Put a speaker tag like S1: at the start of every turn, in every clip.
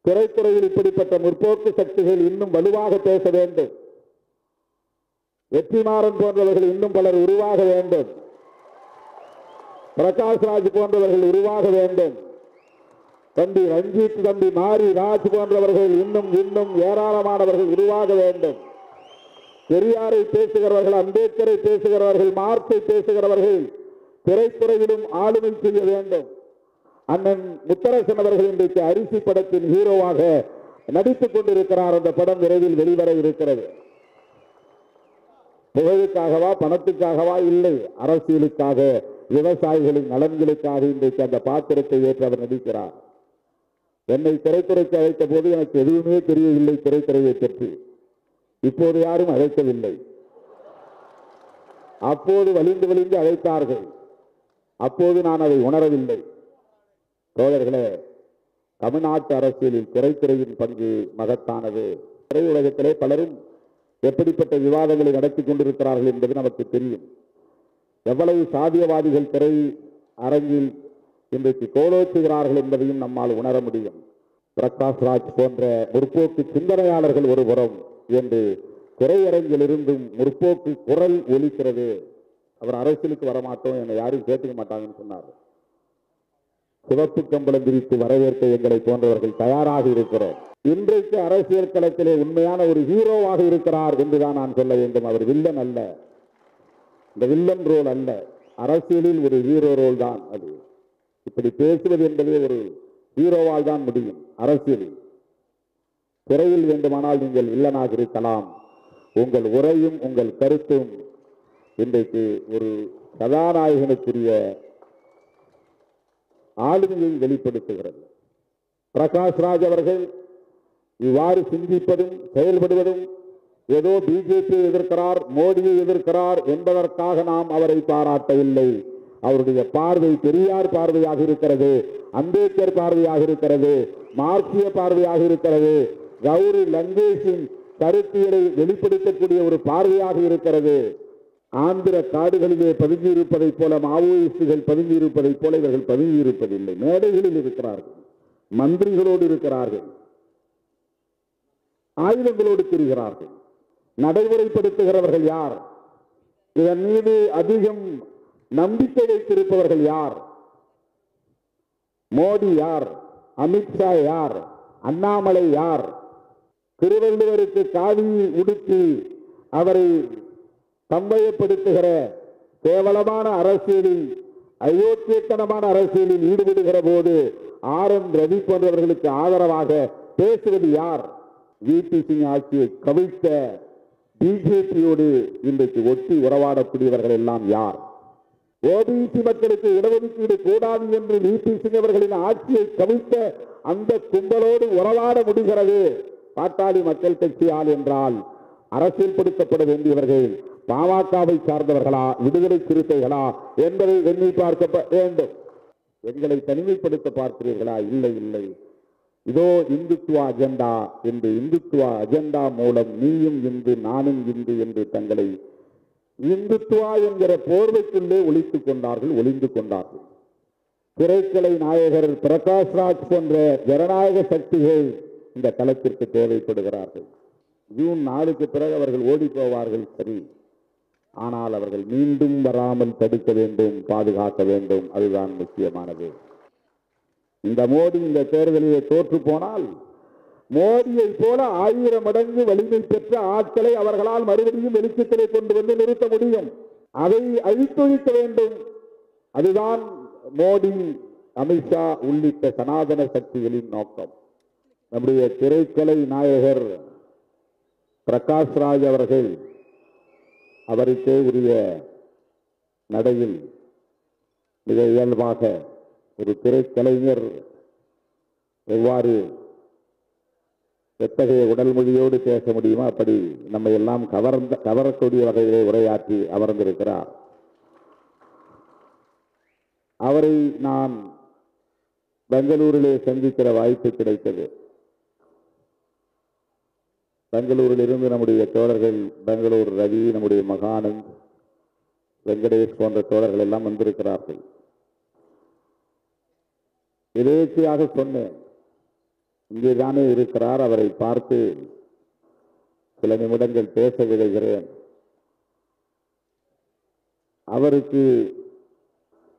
S1: திரைத்துறையில் இப்படிப்பட்ட முற்போக்கு சக்திகள் இன்னும் வலுவாக பேச வேண்டும். வெற்றிமாறன் போன்றவர்கள் இன்னும் பலர் உருவாக வேண்டும். பிரகாஷ்ராஜ் போன்றவர்கள் உருவாக வேண்டும். தம்பி ரஞ்சித், தம்பி மாரி ராஜ் போன்றவர்கள் இன்னும் ஏராளமானவர்கள் உருவாக வேண்டும். பெரியாரை பேசுகிறவர்கள், அம்பேத்கரை பேசுகிறவர்கள், மார்க்சை பேசுகிறவர்கள் திரைத்துறையிலும் ஆளுமை செய்ய வேண்டும். அண்ணன் முத்தரசன் அவர்கள் இன்றைக்கு அரிசி படத்தின் ஹீரோவாக நடித்துக் கொண்டிருக்கிறார். அந்த படம் விரைவில் வெளிவர இருக்கிறது. புகழுக்காகவா, பணத்துக்காகவா? இல்லை, அரசியலுக்காக, விவசாயிகளின் நலன்களுக்காக இன்றைக்கு அந்த பாத்திரத்தை ஏற்று அவர் நடிக்கிறார். என்னை திரைத்துறைக்கு அழைத்த போது எனக்கு எதுவுமே தெரியவில்லை திரைத்துறையை பற்றி. இப்போது யாரும் அழைக்கவில்லை. அப்போது வலிந்து அழைத்தார்கள். அப்போது நான் அதை உணரவில்லை. தோழர்களே, தமிழ்நாட்டு அரசியலில் திரைத்துறையின் பங்கு மகத்தானது. திரையுலகத்திலே பலரும் எப்படிப்பட்ட விவாதங்களை நடத்தி கொண்டிருக்கிறார்கள் என்பது நமக்கு தெரியும். எவ்வளவு சாதியவாதிகள் திரை அரங்கில் இன்றைக்கு கோலோச்சுகிறார்கள் என்பதையும் நம்மால் உணர முடியும். பிரகாஷ்ராஜ் போன்ற முற்போக்கு சிந்தனையாளர்கள் ஒருபுறம் என்று திரையரங்கில் இருந்தும் முற்போக்கு குரல் ஒலிக்கிறது. அவர் அரசியலுக்கு வரமாட்டோம், என்னை யாரும் கேட்டுக்க மாட்டாங்கன்னு சொன்னார். சிவப்பு கம்பளம் விரித்து வரவேற்க எங்களை போன்றவர்கள் தயாராக இருக்கிறோம். இன்றைக்கு அரசியல் களத்திலே உண்மையான ஒரு ஹீரோவாக இருக்கிறார் என்றுதான் நான் சொல்ல வேண்டும். அவர் வில்லன் அல்ல, இந்த வில்லன் ரோல் அல்ல, அரசியலில் ஒரு ஹீரோ ரோல் தான் அது. இப்படி பேசுவது என்பதே ஒரு ஹீரோவால் தான் முடியும். அரசியலில், திரையில் வேண்டுமானால் நீங்கள் வில்லனாக இருக்கலாம். உங்கள் உரையும் உங்கள் கருத்தும் இன்றைக்கு ஒரு கதாநாயகனுக்குரிய ஆளுமையை வெளிப்படுத்துகிறது. பிரகாஷ்ராஜ் அவர்கள் இவ்வாறு சிந்திப்பதும் செயல்படுவதும் ஏதோ பிஜேபியை எதிர்க்கிறார், மோடியை எதிர்க்கிறார் என்பதற்காக நாம் அவரை பாராட்டவில்லை. அவருடைய பார்வை பெரியார் பார்வையாக இருக்கிறது, அம்பேத்கர் பார்வையாக இருக்கிறது, மார்க்சிய பார்வையாக இருக்கிறது, கௌரி லங்கேஷின் கருத்தியலை வெளிப்படுத்தக்கூடிய ஒரு பார்வையாக இருக்கிறது. ஆந்திர காடுகளிலே பதுங்கியிருப்பதைப் போல, மாவோயிஸ்டுகள் பதுங்கியிருப்பதைப் போல இவர்கள் பதுங்கியிருப்பதில்லை. மேடைகளில் இருக்கிறார்கள், மந்திரிகளோடு இருக்கிறார்கள், ஆயுதங்களோடு திரிகிறார்கள். நடைமுறைப்படுத்துகிறவர்கள் யார்? இதன் மீது அதிகம் நம்பிக்கை வைத்திருப்பவர்கள் யார்? மோடி யார்? அமித்ஷா யார்? அண்ணாமலை யார்? திருவள்ளுவருக்கு காவி உடுத்தி அவரை சம்பயப்படுத்துகிற கேவலமான அரசியலில், அயோக்கியத்தனமான அரசியலில் ஈடுபடுகிற போது RN ரவி போன்றவர்களுக்கு ஆதரவாக பேசுவது யார்? VP சிங் ஆட்சியை கவிழ்த்த பிஜேபியோடு இன்றைக்கு ஒட்டி உறவாடக்கூடியவர்கள் எல்லாம் யார்? OBC மக்களுக்கு இடஒதுக்கீடு கூடாது என்று VP சிங் அவர்களின் ஆட்சியை கவிழ்த்த அந்த கும்பலோடு உறவாட முடிகிறது பாட்டாளி மக்கள் கட்சியால் என்றால், அரசியல்படுத்தப்பட வேண்டியவர்கள் பாமகவை சார்ந்தவர்களா, விடுதலை சிறுத்தைகளா என்பதை எண்ணி பார்க்க வேண்டும். எங்களை தனிமைப்படுத்த பார்க்கிறீர்களா? இல்லை இல்லை. இதோ இந்துத்துவ அஜெண்டா என்று, இந்துத்துவ அஜெண்டா மூலம் நீயும் இந்து நானும் இந்து என்று தங்களை இந்துத்துவா என்கிற போர்வைக்குள்ளே ஒளிந்து கொண்டார்கள். திரைக்கலை நாயகர் பிரகாஷ்ராஜ் போன்ற ஜனநாயக சக்திகள் இந்த களத்திற்கு தேவைப்படுகிறார்கள். ஜூன் 4க்கு பிறகு அவர்கள் ஓடி போவார்கள், சரி. ஆனால் அவர்கள் மீண்டும் வராமல் தடுக்க வேண்டும், பாதுகாக்க வேண்டும். அதுதான் முக்கியமானது. இந்த மோடி இந்த தேர்தலிலே தோற்று போனால், மோடியை போல 1000 மடங்கு வலிமை பெற்ற ஆட்களை அவர்களால் மறுபடியும் வெளிச்சத்திலே கொண்டு வந்து நிறுத்த முடியும். அதை அழித்தொழிக்க வேண்டும். அதுதான் மோடி, அமித்ஷா உள்ளிட்ட சனாதன சக்திகளின் நோக்கம். நம்முடைய திரைக்கலை நாயகர் பிரகாஷ்ராஜ் அவர்கள் அவருக்கே உரிய நடையில் மிக இயல்பாக ஒரு திரைக்கலைஞர் எவ்வாறு எத்தகைய உடல் மொழியோடு பேச முடியுமோ அப்படி நம்மை எல்லாம் கவரக்கூடிய வகையிலே உரையாற்றி அமர்ந்திருக்கிறார். அவரை நான் பெங்களூரிலே சந்திக்கிற வாய்ப்பு கிடைத்தது. பெங்களூரில் இருந்து நம்முடைய தோழர்கள், பெங்களூர் ரவி, நம்முடைய மகானந்த், வெங்கடேஷ் போன்ற தோழர்கள் எல்லாம் வந்திருக்கிறார்கள். எதேச்சையாக சொன்னேன், இங்கேதானே இருக்கிறார், அவரை பார்த்து சில நிமிடங்கள் பேச விடுகிறேன். அவருக்கு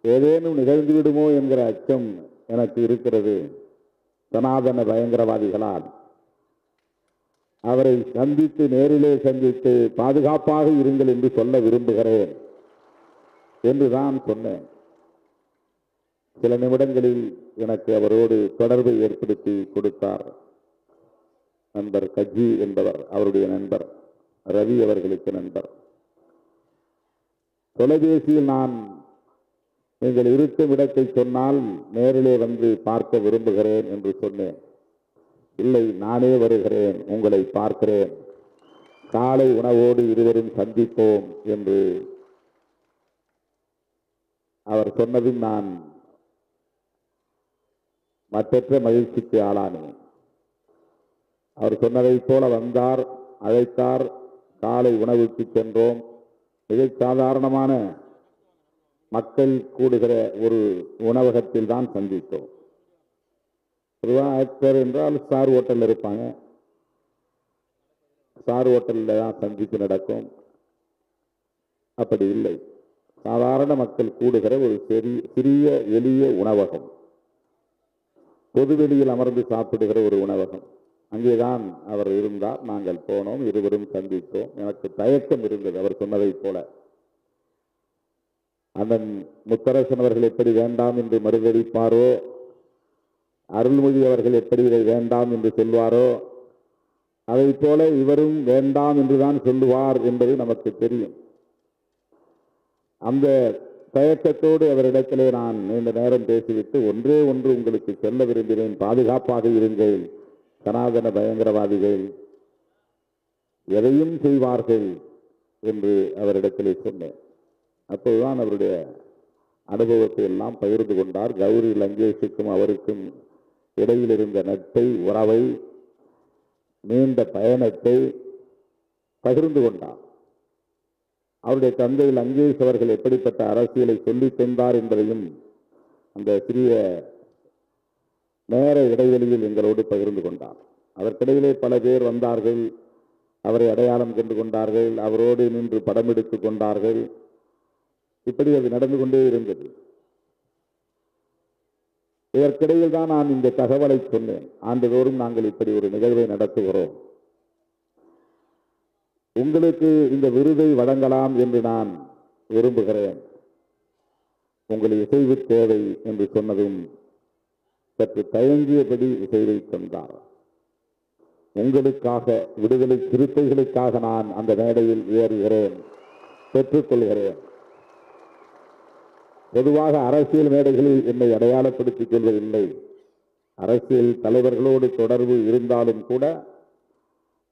S1: ஏதேனும் நிகழ்ந்து விடுமோ என்கிற அச்சம் எனக்கு இருக்கிறது. சனாதன பயங்கரவாதிகளால் அவரை சந்தித்து, நேரிலே சந்தித்து பாதுகாப்பாக இருங்கள் என்று சொல்ல விரும்புகிறேன் என்றுதான் சொன்னேன். சில நிமிடங்களில் எனக்கு அவரோடு தொடர்பை ஏற்படுத்தி கொடுத்தார் நண்பர் கஜி என்பவர், அவருடைய நண்பர் ரவி அவர்களுக்கு நண்பர். தொலைபேசியில் நான் நீங்கள் இருக்கும் இடத்தை சொன்னால் நேரிலே வந்து பார்க்க விரும்புகிறேன் என்று சொன்னேன். இல்லை, நானே வருகிறேன், உங்களை பார்க்கிறேன், காலை உணவோடு இருவரும் சந்திப்போம் என்று அவர் சொன்னதும் நான் மற்றற்ற மகிழ்ச்சிக்கு ஆளானேன். அவர் சொன்னதைப் போல வந்தார், அழைத்தார், காலை உணவுக்கு சென்றோம். மிக சாதாரணமான மக்கள் கூடுகிற ஒரு உணவகத்தில் தான் சந்தித்தோம். ஆக்டர் என்றால் ஸ்டார் ஹோட்டலில் இருப்பாங்க, ஸ்டார் ஹோட்டலில் தான் சந்திப்பு நடக்கும். அப்படி இல்லை, சாதாரண மக்கள் கூடுகிற ஒரு சிறிய எளிய உணவகம், பொதுவெளியில் அமர்ந்து சாப்பிடுகிற ஒரு உணவகம். அங்கேதான் அவர் இருந்தார். நாங்கள் போனோம், இருவரும் சந்தித்தோம். எனக்கு தயக்கம் இருந்தது அவர் சொன்னதைப் போல. அண்ணன் முத்தரசன் அவர்கள் எப்படி வேண்டாம் என்று மறுதளிப்பாரோ, அருள்மொழி அவர்கள் எப்படி இதை வேண்டாம் என்று சொல்வாரோ, அதை போல இவரும் வேண்டாம் என்றுதான் சொல்லுவார் என்பது நமக்கு தெரியும். அந்த தயக்கத்தோடு அவரிடத்திலே நான் நீண்ட நேரம் பேசிவிட்டு ஒன்றே ஒன்று உங்களுக்கு சொல்ல விரும்பினேன், பாதுகாப்பாக இருங்கள். சனாதன பயங்கரவாதிகள் எதையும் செய்வார்கள் என்று அவரிடத்திலே சொன்னேன். அப்போதுதான் அவருடைய அனுபவத்தை எல்லாம் பகிர்ந்து கொண்டார். கௌரி லங்கேஷுக்கும் அவருக்கும் இடையில் இருந்த நட்பை, உறவை, நீண்ட பயணத்தை பகிர்ந்து கொண்டார். அவருடைய தந்தை லங்கேஷ் அவர்கள் எப்படிப்பட்ட அரசியலை சொல்லித் தந்தார் என்பதையும் அந்த சிறிய நேர இடைவெளியில் எங்களோடு பகிர்ந்து கொண்டார். அதற்கிடையிலே பல பேர் வந்தார்கள், அவரை அடையாளம் கண்டு கொண்டார்கள், அவரோடு நின்று படம் எடுத்துக் கொண்டார்கள். இப்படி அது நடந்து கொண்டே இருந்தது. இதற்கிடையில் தான் நான் இந்த தகவலை சொன்னேன். ஆண்டுதோறும் நாங்கள் இப்படி ஒரு நிகழ்வை நடத்துகிறோம், உங்களுக்கு இந்த விருதை வழங்கலாம் என்று நான் விரும்புகிறேன், உங்கள் இசைவு தேவை என்று சொன்னதும் சற்று தயங்கியபடி இசைவை தந்தார். உங்களுக்காக, விடுதலை சிறுத்தைகளுக்காக நான் அந்த மேடையில் ஏறுகிறேன், பெற்றுக்கொள்கிறேன். பொதுவாக அரசியல் மேடைகளில் என்னை அடையாளப்படுத்திக் கொள்வதில்லை. அரசியல் தலைவர்களோடு தொடர்பு இருந்தாலும் கூட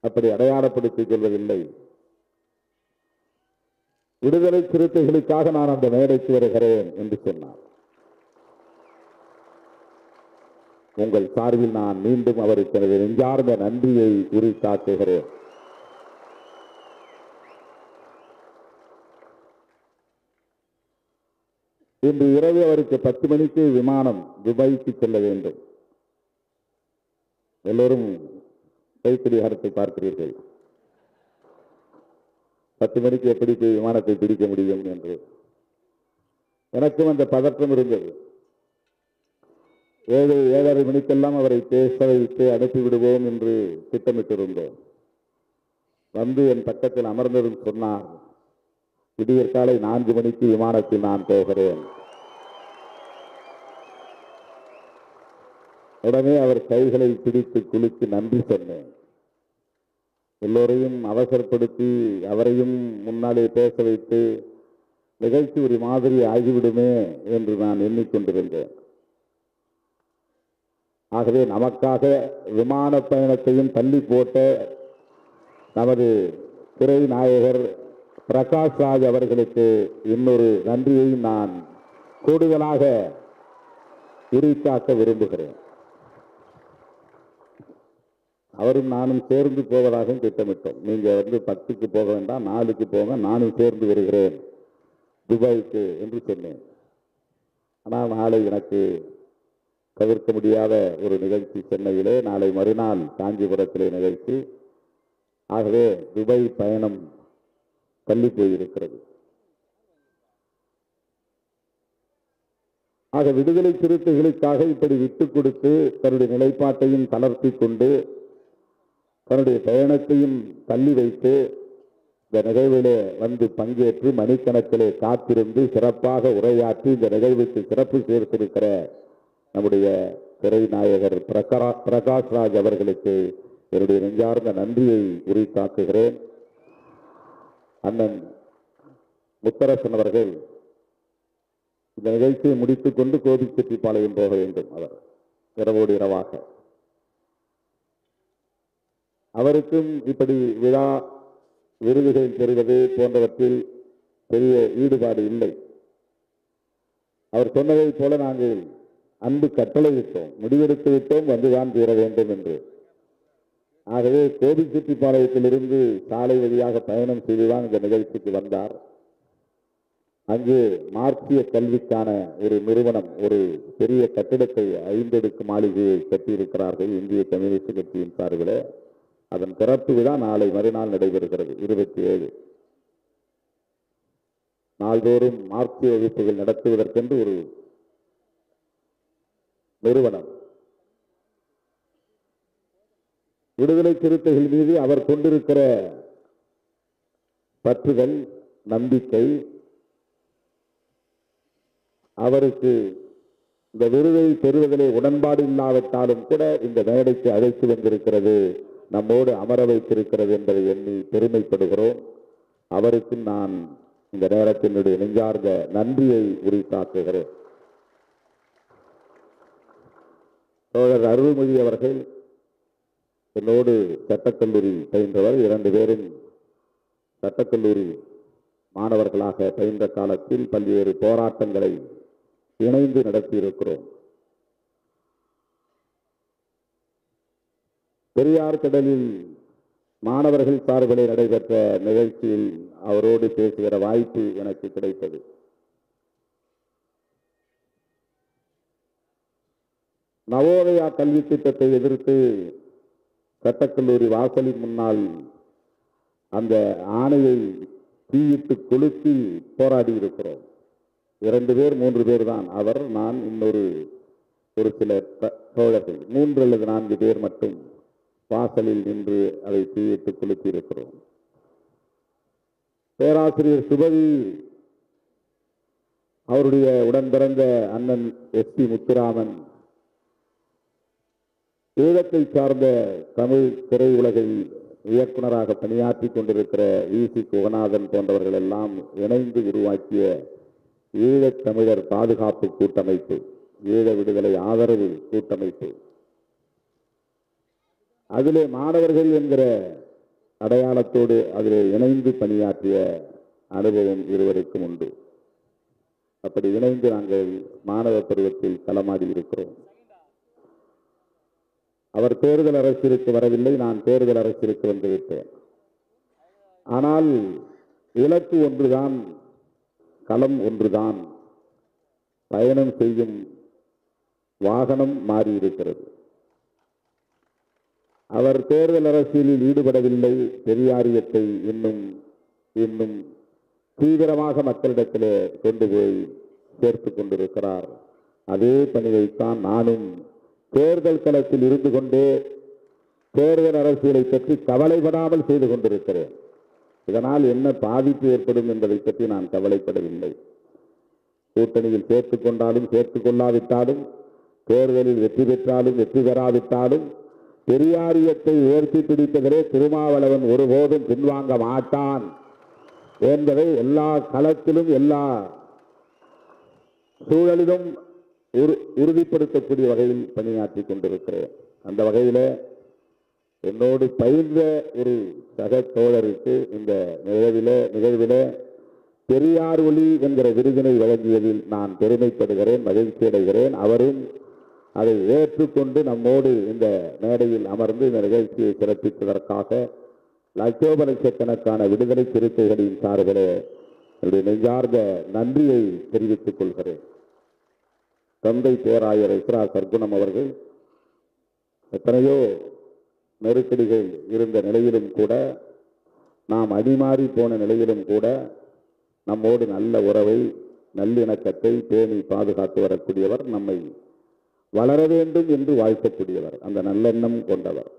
S1: அப்படி அடையாளப்படுத்திக் கொள்வதில்லை. விடுதலை சிறுத்தைகளுக்காக நான் அந்த மேடைக்கு வருகிறேன் என்று சொன்னார். உங்கள் சார்பில் நான் மீண்டும் அவருக்கு எனது நெஞ்சார்ந்த நன்றியை உரித்தாக்குகிறேன். இன்று இரவு அவருக்கு 10 மணிக்கு விமானம் துபாய்க்கு செல்ல வேண்டும். எல்லோரும் கைப்பிடிகாரத்தை பார்க்கிறீர்கள். 10 மணிக்கு எப்படி விமானத்தை பிடிக்க முடியும் என்று எனக்கும் அந்த பதற்றம் இருந்தது. 7:30 மணிக்கெல்லாம் அவரை பேச வைத்து அனுப்பிவிடுவோம் என்று திட்டமிட்டிருந்தோம். வந்து என் பக்கத்தில் அமர்ந்ததும் சொன்னார், விடியற் காலை 4 மணிக்கு விமானத்தில் நான் போகிறேன். உடனே அவர் கைகளை பிடித்து குலுக்கி நன்றி சொன்னேன். எல்லோரையும் அவசரப்படுத்தி அவரையும் முன்னாலே பேச வைத்து நிகழ்ச்சி ஒரு மாதிரி ஆகிவிடுமே என்று நான் எண்ணிக்கொண்டிருந்தேன். ஆகவே நமக்காக விமான பயணத்தையும் தள்ளி போட்ட நமது திரை நாயகர் பிரகாஷ் ராஜ் அவர்களுக்கு இன்னொரு நன்றியையும் நான் கூடுதலாக உரித்தாக்க விரும்புகிறேன். அவரும் நானும் சேர்ந்து போவதாகவும் திட்டமிட்டோம். நீங்க 10க்கு போக வேண்டாம், 4க்கு போங்க, நானும் சேர்ந்து வருகிறேன் துபாய்க்கு என்று சொன்னேன். ஆனால் நாளை எனக்கு தவிர்க்க முடியாத ஒரு நிகழ்ச்சி சென்னையிலே, நாளை மறுநாள் காஞ்சிபுரத்திலே நிகழ்ச்சி. ஆகவே துபாய் பயணம் தள்ளி போயிருக்கிறது. ஆக விடுதலை சிறுத்தைகளுக்காக இப்படி விட்டுக் கொடுத்து தன்னுடைய நிலைப்பாட்டையும் தளர்த்தி கொண்டு தன்னுடைய பயணத்தையும் தள்ளி வைத்து இந்த நிகழ்விலே வந்து பங்கேற்று மணிக்கணக்கிலே காத்திருந்து சிறப்பாக உரையாற்றி இந்த நிகழ்வுக்கு சிறப்பு சேர்த்திருக்கிற நம்முடைய திரைநாயகர் பிரகாஷ்ராஜ் அவர்களுக்கு என்னுடைய நெஞ்சார்ந்த நன்றியை உரித்தாக்குகிறேன். அண்ணன் முத்தரசன் அவர்கள் இந்த நிகழ்ச்சியை முடித்துக் கொண்டு கோபிச்செட்டிப்பாளையம் போக வேண்டும். அவர் இரவோடு இரவாக. அவருக்கும் இப்படி விழா விருதுகள் பெறுவது போன்றவற்றில் பெரிய ஈடுபாடு இல்லை. அவர் சொன்னதைப் போல நாங்கள் அன்பு கட்டளையிட்டோம், முடிவெடுத்து விட்டோம், வந்துதான் தீர வேண்டும் என்று. ஆகவே கோபிச்செட்டிப்பாளையத்திலிருந்து சாலை வழியாக பயணம் செய்துதான் இந்த நிகழ்ச்சிக்கு வந்தார். அங்கு மார்க்சிய கல்விக்கான ஒரு நிறுவனம் ஒரு பெரிய கட்டிடத்தை 5 அடுக்கு மாளிகையை கட்டியிருக்கிறார்கள் இந்திய கம்யூனிஸ்ட் கட்சியின் சார்பில். அதன் திறப்பு விழா நாளை மறுநாள் நடைபெறுகிறது 27. நாள்தோறும் மார்க்சிய வகுப்புகள் நடத்துவதற்கென்று ஒரு நிறுவனம். விடுதலை சிறுத்தைகள் மீது அவர் கொண்டிருக்கிற பற்றுதல், நம்பிக்கை, அவருக்கு இந்த விருதை பெறுவதிலே உடன்பாடு இல்லாவிட்டாலும் கூட இந்த மேடைக்கு அழைத்து வந்திருக்கிறது, நம்மோடு அமர வைத்திருக்கிறது என்பதை எண்ணி பெருமைப்படுகிறோம். அவருக்கும் நான் இந்த நேரத்தினுடைய நெஞ்சார்ந்த நன்றியை உரித்தாக்குகிறேன். தோழர் அருள்மொழி அவர்கள் என்னோடு சட்டக்கல்லூரி பயின்றவர். 2 பேரும் சட்டக்கல்லூரி மாணவர்களாக பயின்ற காலத்தில் பல்வேறு போராட்டங்களை இணைந்து நடத்தியிருக்கிறோம். பெரியார் திடலில் மாணவர்கள் சார்பிலே நடைபெற்ற நிகழ்ச்சியில் அவரோடு பேசுகிற வாய்ப்பு எனக்கு கிடைத்தது. நவோதயா கல்வி திட்டத்தை எதிர்த்து சட்டக்கல்லூரி வாசலின் முன்னால் அந்த ஆணையை தீயிட்டு கொளுத்தி போராடி இருக்கிறோம். 2 பேர் 3 பேர் தான், அவர், நான், இன்னொரு ஒரு சில தோழர்கள், 3 அல்லது 4 பேர் மட்டும் வாசலில் நின்று அதை தீயிட்டு கொளுத்தி இருக்கிறோம். பேராசிரியர் சுபதி அவருடைய உடன் பிறந்த அண்ணன் எஸ்.பி. முத்துராமன், ஈழத்தை சார்ந்த தமிழ் திரையுலகில் இயக்குநராக பணியாற்றி கொண்டிருக்கிற வி.சி. குகநாதன் போன்றவர்கள் எல்லாம் இணைந்து உருவாக்கிய ஈழத் தமிழர் பாதுகாப்பு கூட்டமைப்பு, ஈழ விடுதலை ஆதரவு கூட்டமைப்பு. அதிலே மாணவர்கள் என்கிற அடையாளத்தோடு அதிலே இணைந்து பணியாற்றிய அனுபவம் இருவருக்கும் உண்டு. அப்படி இணைந்து நாங்கள் மாணவ பருவத்தில் களமாடி இருக்கிறோம். அவர் தேர்தல் அரசிற்கு வரவில்லை, நான் தேர்தல் அரசிற்கு வந்துவிட்டேன். ஆனால் இலக்கு ஒன்றுதான், களம் ஒன்றுதான், பயணம் செய்யும் வாகனம் மாறியிருக்கிறது. அவர் தேர்தல் அரசியலில் ஈடுபடவில்லை, பெரியாரியத்தை இன்னும் தீவிரமாக மக்களிடத்திலே கொண்டு போய் சேர்த்து கொண்டிருக்கிறார். அதே பணியைத்தான் நானும் தேர்தல் களத்தில் இருந்து கொண்டே தேர்தல் அரசியலை பற்றி கவலைப்படாமல் செய்து கொண்டிருக்கிறேன். இதனால் என்ன பாதிப்பு ஏற்படும் என்பதை பற்றி நான் கவலைப்படவில்லை. கூட்டணியில் சேர்த்துக் கொண்டாலும் சேர்த்துக் கொள்ளாவிட்டாலும், தேர்தலில் வெற்றி பெற்றாலும் வெற்றி பெறாவிட்டாலும், பெரியாரியத்தை உயர்த்தி பிடிப்பதிலே திருமாவளவன் ஒருபோதும் பின்வாங்க மாட்டான் என்பதை எல்லா களத்திலும் எல்லா சூழலிலும் உறுதிப்படுத்தக்கூடிய வகையில் பணியாற்றி கொண்டிருக்கிறேன். அந்த வகையில் என்னோடு பயின்ற ஒரு சக தோழருக்கு இந்த நிகழ்வில பெரியார் ஒளி என்கிற விருதினை வழங்கியதில் நான் பெருமைப்படுகிறேன், மகிழ்ச்சி அடைகிறேன். அவரும் அதை ஏற்றுக்கொண்டு நம்மோடு இந்த மேடையில் அமர்ந்து இந்த நிகழ்ச்சியை சிறப்பித்ததற்காக லட்சோபலட்சக்கணக்கான விடுதலை சிறுத்தைகளின் சார்பிலே என்னுடைய நெஞ்சார்ந்த நன்றியை தெரிவித்துக் கொள்கிறேன். தந்தை பேராயர் இஸ்ரா சர்க்குணம் அவர்கள் எத்தனையோ நெருக்கடிகள் இருந்த நிலையிலும் கூட, நாம் அடிமாறி போன நிலையிலும் கூட நம்மோடு நல்ல உறவை, நல்லிணக்கத்தை பேணி பாதுகாத்து வரக்கூடியவர், நம்மை வளர வேண்டும் என்று வாழ்த்தக்கூடியவர், அந்த நல்லெண்ணம் கொண்டவர்.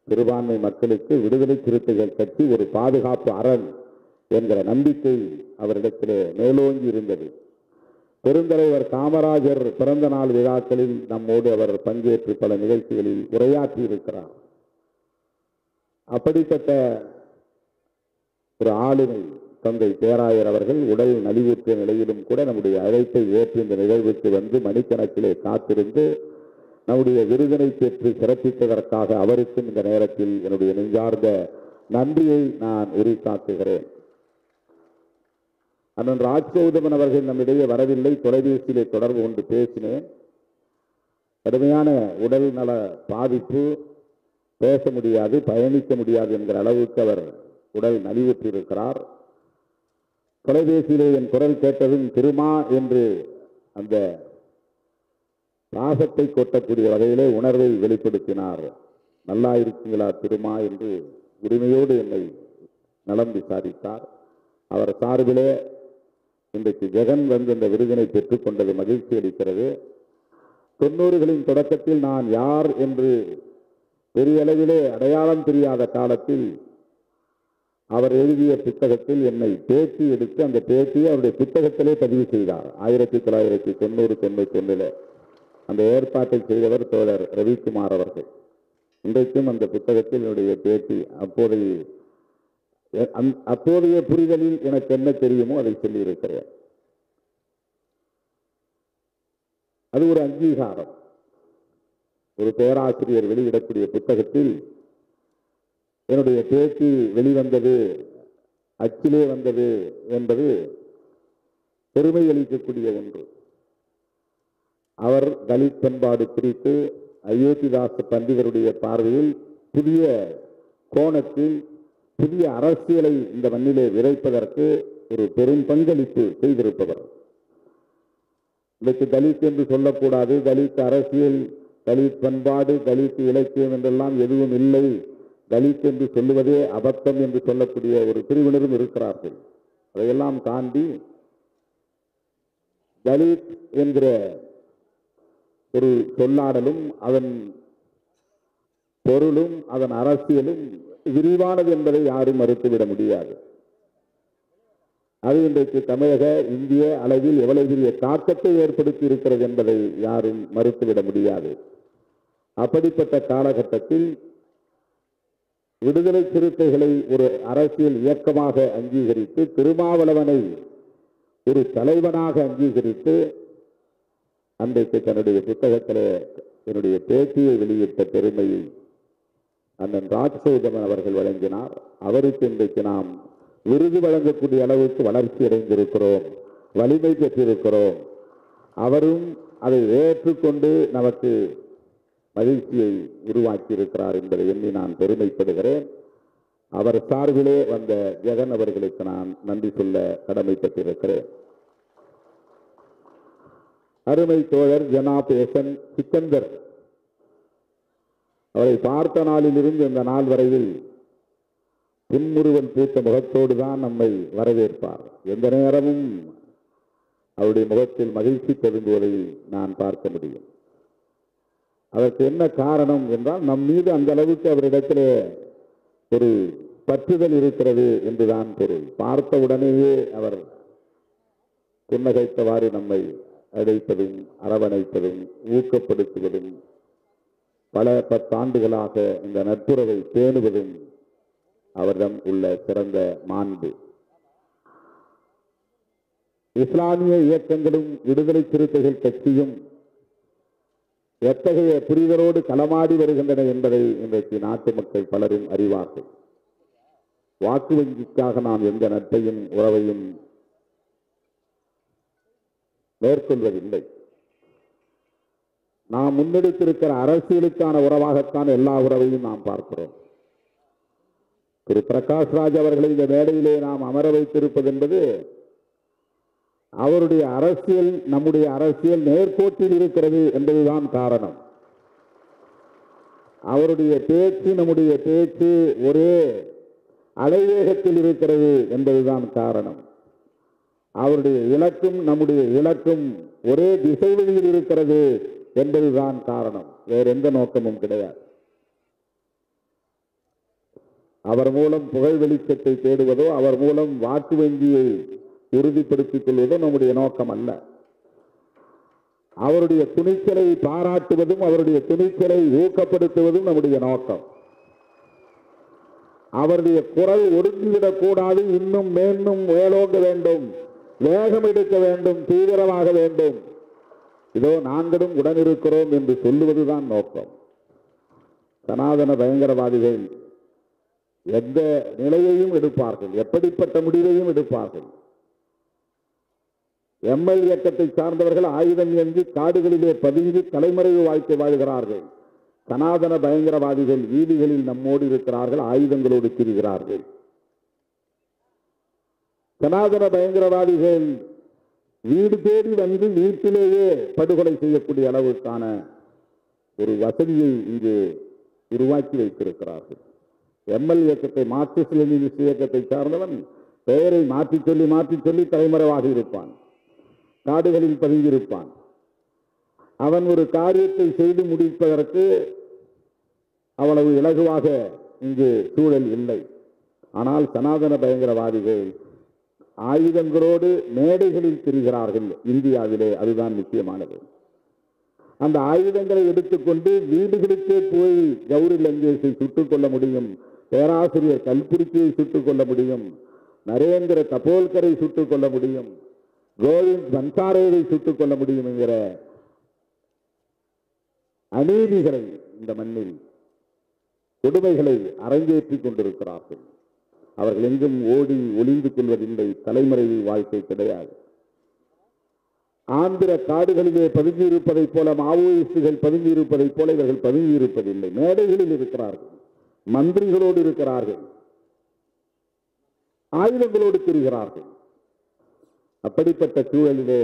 S1: சிறுபான்மை மக்களுக்கு விடுதலை சிறுத்தைகள் கட்சி ஒரு பாதுகாப்பு அரண் என்கிற நம்பிக்கை அவரிடத்திலே மேலோங்கி இருந்தது. பெருந்தலைவர் காமராஜர் பிறந்த நாள் விழாக்களில் நம்மோடு அவர் பங்கேற்று பல நிகழ்ச்சிகளில் உரையாற்றி இருக்கிறார். அப்படிப்பட்ட ஒரு ஆளுமை தந்தை பேராயர் அவர்கள் உடல் நலிவுற்ற நிலையிலும் கூட நம்முடைய அழைப்பை ஏற்று இந்த நிகழ்வுக்கு வந்து மணிக்கணக்கிலே காத்திருந்து நம்முடைய விருதினை பெற்று சிறப்பித்ததற்காக அவருக்கும் இந்த நேரத்தில் என்னுடைய நெஞ்சார்ந்த நன்றியை நான் உரித்தாக்குகிறேன். அண்ணன் ராஜ்கௌதமன் அவர்கள் நம்மிடையே வரவில்லை. தொலைபேசியிலே தொடர்பு கொண்டு பேசினேன். கடுமையான உடல் நல பாதிப்பு, பேச முடியாது, பயணிக்க முடியாது என்கிற அளவுக்கு அவர் உடல் நலிவுற்றிருக்கிறார். தொலைபேசியிலே என் குரல் கேட்டதும் திருமா என்று அந்த ராகத்தை கொட்டக்கூடிய வகையிலே உணர்வை வெளிப்படுத்தினார். நல்லா இருக்கீங்களா திருமா என்று உரிமையோடு என்னை நலம் விசாரித்தார். அவர் சார்பிலே இன்றைக்கு ஜெகன் வந்து இந்த விருதினை பெற்றுக்கொண்டது மகிழ்ச்சி அளிக்கிறது. 90களின் தொடக்கத்தில் நான் யார் என்று பெரிய அளவிலே அடையாளம் தெரியாத காலத்தில் அவர் எழுதிய புத்தகத்தில் என்னை பேட்டி எடுத்து அந்த பேட்டியை அவருடைய புத்தகத்திலே பதிவு செய்தார். 1990-91 அந்த ஏற்பாட்டை செய்தவர் தோழர் ரவிக்குமார் அவர்கள். இன்றைக்கும் அந்த புத்தகத்தில் என்னுடைய பேட்டி அப்போதைய புரிதலில் எனக்கு என்ன தெரியுமோ அதை சொல்லியிருக்கிறேன். அது ஒரு அங்கீகாரம். ஒரு பேராசிரியர் வெளியிடக்கூடிய புத்தகத்தில் என்னுடைய பேட்டி வெளிவந்தது, அச்சிலே வந்தது என்பது பெருமை அளிக்கக்கூடிய ஒன்று. அவர் தலித் பண்பாடு குறித்து அயோத்திதாச பண்டிதருடைய பார்வையில் புதிய கோணத்தில் புதிய அரசியலை இந்த மண்ணிலே விதைப்பதற்கு ஒரு பெரும் பங்களிப்பு செய்திருப்பவர். இதற்கு தலித் என்று சொல்லக்கூடாது, தலித் அரசியல், தலித் பண்பாடு, தலித் இலக்கியம் என்றெல்லாம் எதுவும் இல்லை, தலித் என்று சொல்லுவதே அபத்தம் என்று சொல்லக்கூடிய ஒரு பிரிவினரும் இருக்கிறார்கள். அதையெல்லாம் தாண்டி தலித் என்கிற ஒரு சொல்லாடலும் அதன் பொருளும் அதன் அரசியலும் விரிவானது என்பதை யாரும் மறுத்துவிட முடியாது. அது இன்றைக்கு தமிழக இந்திய அளவில் எவ்வளவு பெரிய தாக்கத்தை ஏற்படுத்தி இருக்கிறது என்பதை யாரும் மறுத்துவிட முடியாது. அப்படிப்பட்ட காலகட்டத்தில் விடுதலை சிறுத்தைகளை ஒரு அரசியல் இயக்கமாக அங்கீகரித்து, திருமாவளவனை ஒரு தலைவனாக அங்கீகரித்து, அன்றைக்கு தன்னுடைய புத்தகத்திலே என்னுடைய பேட்டியை வெளியிட்ட பெருமையை அண்ணன் ராஜ்கௌதமன் அவர்கள் வழங்கினார். அவருக்கு இன்றைக்கு நாம் விருது வழங்கக்கூடிய அளவுக்கு வளர்ச்சி அடைந்திருக்கிறோம், வலிமை பெற்றிருக்கிறோம். அவரும் அதை ஏற்றுக்கொண்டு நமக்கு மகிழ்ச்சியை உருவாக்கி இருக்கிறார் என்பதை எண்ணி நான் பெருமைப்படுகிறேன். அவர் சார்பிலே வந்த ஜெகன் அவர்களுக்கு நான் நன்றி சொல்ல கடமைப்பட்டிருக்கிறேன். அருமை தோழர் ஜனாப் எஸ்என் சிக்கந்தர் அவரை பார்த்த நாளிலிருந்து இந்த நாள் வரையில் புன்முறுவல் பூத்த முகத்தோடு தான் நம்மை வரவேற்பார். எந்த நேரமும் அவருடைய முகத்தில் மகிழ்ச்சி ததுங்குவதை நான் பார்க்க முடியும். அதற்கு என்ன காரணம் என்றால், நம் மீது அந்த அளவுக்கு அவரிடத்திலே ஒரு பற்றுதல் இருக்கிறது என்றுதான் பொருள். பார்த்த உடனேயே அவர் புன்னகைத்தவாறு நம்மை அழைப்பதும் அரவணைப்பதும் ஊக்கப்படுத்துவதும் பல 10 ஆண்டுகளாக இந்த நட்புறவை பேணுவதும் அவரிடம் உள்ள சிறந்த மாண்பு. இஸ்லாமிய இயக்கங்களும் விடுதலை சிறுத்தைகள் கட்சியும் எத்தகைய புரிதலோடு களமாடி வருகின்றன என்பதை இன்றைக்கு நாட்டு மக்கள் பலரும் அறிவார்கள். வாக்கு வங்கிக்காக நாம் எந்த நட்பையும் உறவையும் மேற்கொள்வதில்லை. நாம் முன்னெடுத்திருக்கிற அரசியலுக்கான உறவாகத்தான் எல்லா உறவையும் நாம் பார்க்கிறோம். திரு பிரகாஷ்ராஜ் அவர்களை இந்த மேடையிலே நாம் அமர வைத்திருப்பது என்பது அவருடைய அரசியல் நம்முடைய அரசியல் நேர்கோட்டில் இருக்கிறது என்பதுதான் காரணம். அவருடைய பேச்சு நம்முடைய பேச்சு ஒரே அலைவேகத்தில் இருக்கிறது என்பதுதான் காரணம். அவருடைய இலக்கும் நம்முடைய இலக்கும் ஒரே திசைவெளியில் இருக்கிறது என்பதுதான் காரணம். வேற எந்த நோக்கமும் கிடையாது. அவர் மூலம் புகழ் வெளிச்சத்தை தேடுவதோ அவர் மூலம் வாக்கு வங்கியை உறுதிப்படுத்திக் கொள்வதோ நம்முடைய நோக்கம் அல்ல. அவருடைய துணிச்சலை பாராட்டுவதும் அவருடைய துணிச்சலை ஊக்கப்படுத்துவதும் நம்முடைய நோக்கம். அவருடைய குரல் ஒடுங்கிவிடக் கூடாது, இன்னும் மேலும் மேலோங்க வேண்டும், வேகம் எடுக்க வேண்டும், தீவிரமாக வேண்டும். இதோ நாங்களும் உடனிருக்கிறோம் என்று சொல்லுவதுதான் நோக்கம். சனாதன பயங்கரவாதிகள் எந்த நிலையையும் எடுப்பார்கள், எப்படிப்பட்ட முடிவையும் எடுப்பார்கள். எம்எல் இயக்கத்தை சார்ந்தவர்கள் ஆயுதம் ஏந்தி காடுகளிலே பதுங்கி தலைமறைவு வாழ்க்கை வாழ்கிறார்கள். சனாதன பயங்கரவாதிகள் வீதிகளில் நம்மோடு இருக்கிறார்கள், ஆயுதங்களோடு திரிகிறார்கள். சனாதன பயங்கரவாதிகள் வீடு தேடி வந்து வீட்டிலேயே படுகொலை செய்யக்கூடிய அளவுக்கான ஒரு வசதியை இங்கு உருவாக்கி வைத்திருக்கிறார்கள். எம்எல் இயக்கத்தை, மார்க்சிஸ்ட் லெனினிஸ்ட் இயக்கத்தை சார்ந்தவன் பெயரை மாற்றி சொல்லி தலைமறைவாக இருப்பான், காடுகளில் பதுங்கியிருப்பான். அவன் ஒரு காரியத்தை செய்து முடிப்பதற்கு அவ்வளவு இலகுவாக இங்கு சூழல் இல்லை. ஆனால் சனாதன பயங்கரவாதிகள் ஆயுதங்களோடு மேடைகளில் திரிகிறார்கள் இந்தியாவிலே. அதுதான் முக்கியமானது. அந்த ஆயுதங்களை எடுத்துக்கொண்டு வீடுகளுக்கே போய் கௌரி லங்கேஷை சுட்டுக் கொள்ள முடியும், பேராசிரியர் கல்புரிச்சியை சுட்டுக் கொள்ள முடியும், நரேந்திர தபோல்கரை சுட்டுக் கொள்ள முடியும், கோவிந்த் பன்சாரேவை சுட்டுக் கொள்ள முடியும் என்கிற அநீதிகளை, இந்த மண்ணில் கொடுமைகளை அரங்கேற்றிக் கொண்டிருக்கிறார்கள். அவர்கள் எங்கும் ஓடி ஒளிந்து கொள்வதில்லை. தலைமறைவு வாழ்க்கை கிடையாது. ஆந்திர காடுகளிலே பதுங்கியிருப்பதைப் போல, மாவோயிஸ்டுகள் பதுங்கியிருப்பதைப் போல இவர்கள் பதுங்கியிருப்பதில்லை. மேடைகளில் இருக்கிறார்கள், மந்திரிகளோடு இருக்கிறார்கள், ஆயுதங்களோடு திரிகிறார்கள். அப்படிப்பட்ட சூழலிலே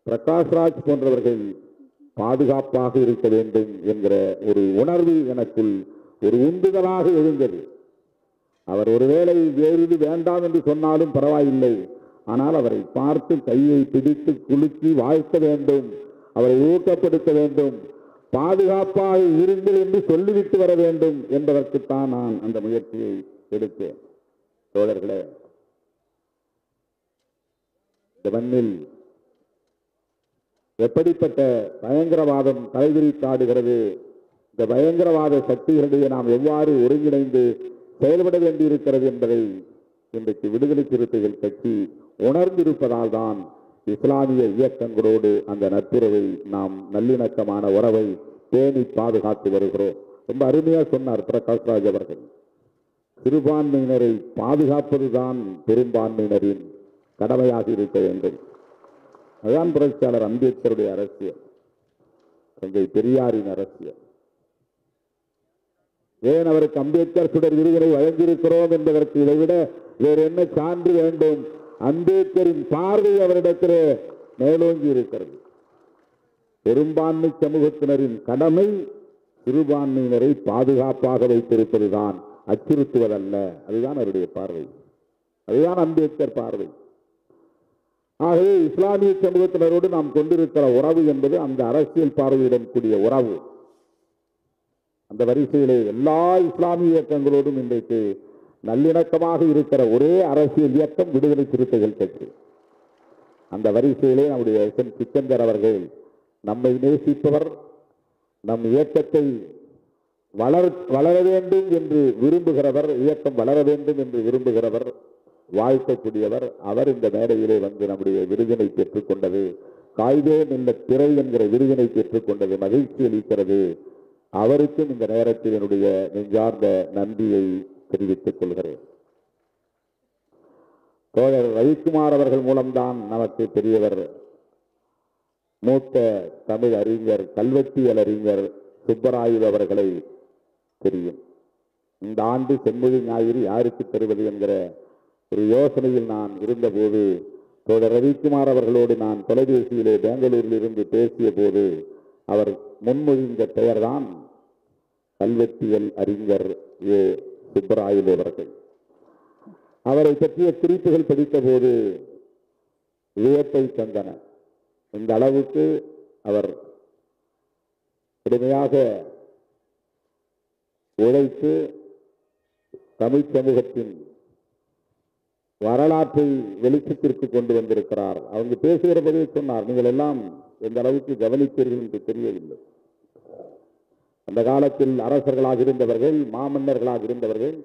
S1: பிரகாஷ்ராஜ் போன்றவர்கள் பாதுகாப்பாக இருக்க வேண்டும் என்கிற ஒரு உணர்வு எனக்குள் ஒரு உந்துதலாக எழுந்தது. அவர் ஒருவேளை வேறு வேண்டாம் என்று சொன்னாலும் பரவாயில்லை, ஆனால் அவரை பார்த்து கையை பிடித்து குலுக்கி வாழ்த்த வேண்டும், அவரை ஊக்கப்படுத்த வேண்டும், பாதுகாப்பாக இருங்கள் என்று சொல்லிவிட்டு வர வேண்டும் என்பதற்குத்தான் நான் அந்த முயற்சியை எடுத்தேன். தோழர்களே, இந்த மண்ணில் எப்படிப்பட்ட பயங்கரவாதம் தலைவிரித்தாடுகிறது, இந்த பயங்கரவாத சக்திகளிடையே நாம் எவ்வாறு ஒருங்கிணைந்து செயல்பட வேண்டியிருக்கிறது என்பதை இன்றைக்கு விடுதலை சிறுத்தைகள் கட்சி உணர்ந்திருப்பதால் தான் இஸ்லாமிய இயக்கங்களோடு அந்த நட்புறவை, நாம் நல்லிணக்கமான உறவை பேணி பாதுகாத்து வருகிறோம். ரொம்ப அருமையா சொன்னார் பிரகாஷ்ராஜ் அவர்கள். சிறுபான்மையினரை பாதுகாப்பதுதான் பெரும்பான்மையினரின் கடமையாக இருக்க வேண்டும். அதுதான் புரட்சியாளர் அம்பேத்கருடைய அரசியல், தந்தை பெரியாரின் அரசியல். ஏன் அவருக்கு அம்பேத்கர் சுடர் விருதினை வழங்கியிருக்கிறோம் என்பதற்கு இதைவிட வேறு என்ன சான்று வேண்டும்? அம்பேத்கரின் பார்வை அவரிடத்திலே மேலோங்கி இருக்கிறது. பெரும்பான்மை சமூகத்தினரின் கடமை சிறுபான்மையினரை பாதுகாப்பாக வைத்திருப்பதுதான், அச்சுறுத்துவதல்ல. அதுதான் அவருடைய பார்வை, அதுதான் அம்பேத்கர் பார்வை. ஆகவே இஸ்லாமிய சமூகத்தினரோடு நாம் கொண்டிருக்கிற உறவு என்பது அந்த அரசியல் பார்வையுடன் கூடிய உறவு. அந்த வரிசையிலே எல்லா இஸ்லாமிய இயக்கங்களோடும் இன்றைக்கு நல்லிணக்கமாக இருக்கிற ஒரே அரசியல் இயக்கம் விடுதலை சிறுத்தைகள் கட்சி. அந்த வரிசையிலே நம்முடைய சிக்கந்தர் அவர்கள் நம்மை நேசிப்பவர், நம் இயக்கத்தை வளர வேண்டும் என்று விரும்புகிறவர், இயக்கம் வளர வேண்டும் என்று விரும்புகிறவர், வாழ்க்கக்கூடியவர். அவர் இந்த மேடையிலே வந்து நம்முடைய விருதினை பெற்றுக் கொண்டது, காய்தே நின்ற திரை என்கிற விருதினை பெற்றுக் கொண்டது மகிழ்ச்சி அளிக்கிறது. அவருக்கும் இந்த நேரத்தில் என்னுடைய நெஞ்சார்ந்த நன்றியை தெரிவித்துக் கொள்கிறேன். தோழர் ரவிக்குமார் அவர்கள் மூலம்தான் நமக்கு பெரியவர், மூத்த தமிழ் அறிஞர், கல்வெட்டியல் அறிஞர் சுப்பராயு அவர்களை தெரியும். இந்த ஆண்டு செம்மொழி ஞாயிறு யாருக்கு தருவது என்கிற ஒரு யோசனையில் நான் இருந்தபோது தோழர் ரவிக்குமார் அவர்களோடு நான் தொலைபேசியிலே பெங்களூரில் இருந்து பேசிய போது அவர் முன்மொழிந்த பெயர்தான் கல்வெட்டியல் அறிஞர் ஏ சுப்பராயலு அவர்கள். அவரை பற்றிய குறிப்புகள் படித்த போது வியப்பை தந்தன. இந்த அளவுக்கு அவர் கடுமையாக உழைத்து தமிழ் சமூகத்தின் வரலாற்றை வெளிச்சத்திற்கு கொண்டு வந்திருக்கிறார். அவங்க பேசுகிற போதே சொன்னார், நீங்கள் எல்லாம் எந்த அளவுக்கு கவனிப்பீர்கள் என்று தெரியவில்லை. அந்த காலத்தில் அரசர்களாக இருந்தவர்கள், மாமன்னர்களாக இருந்தவர்கள்,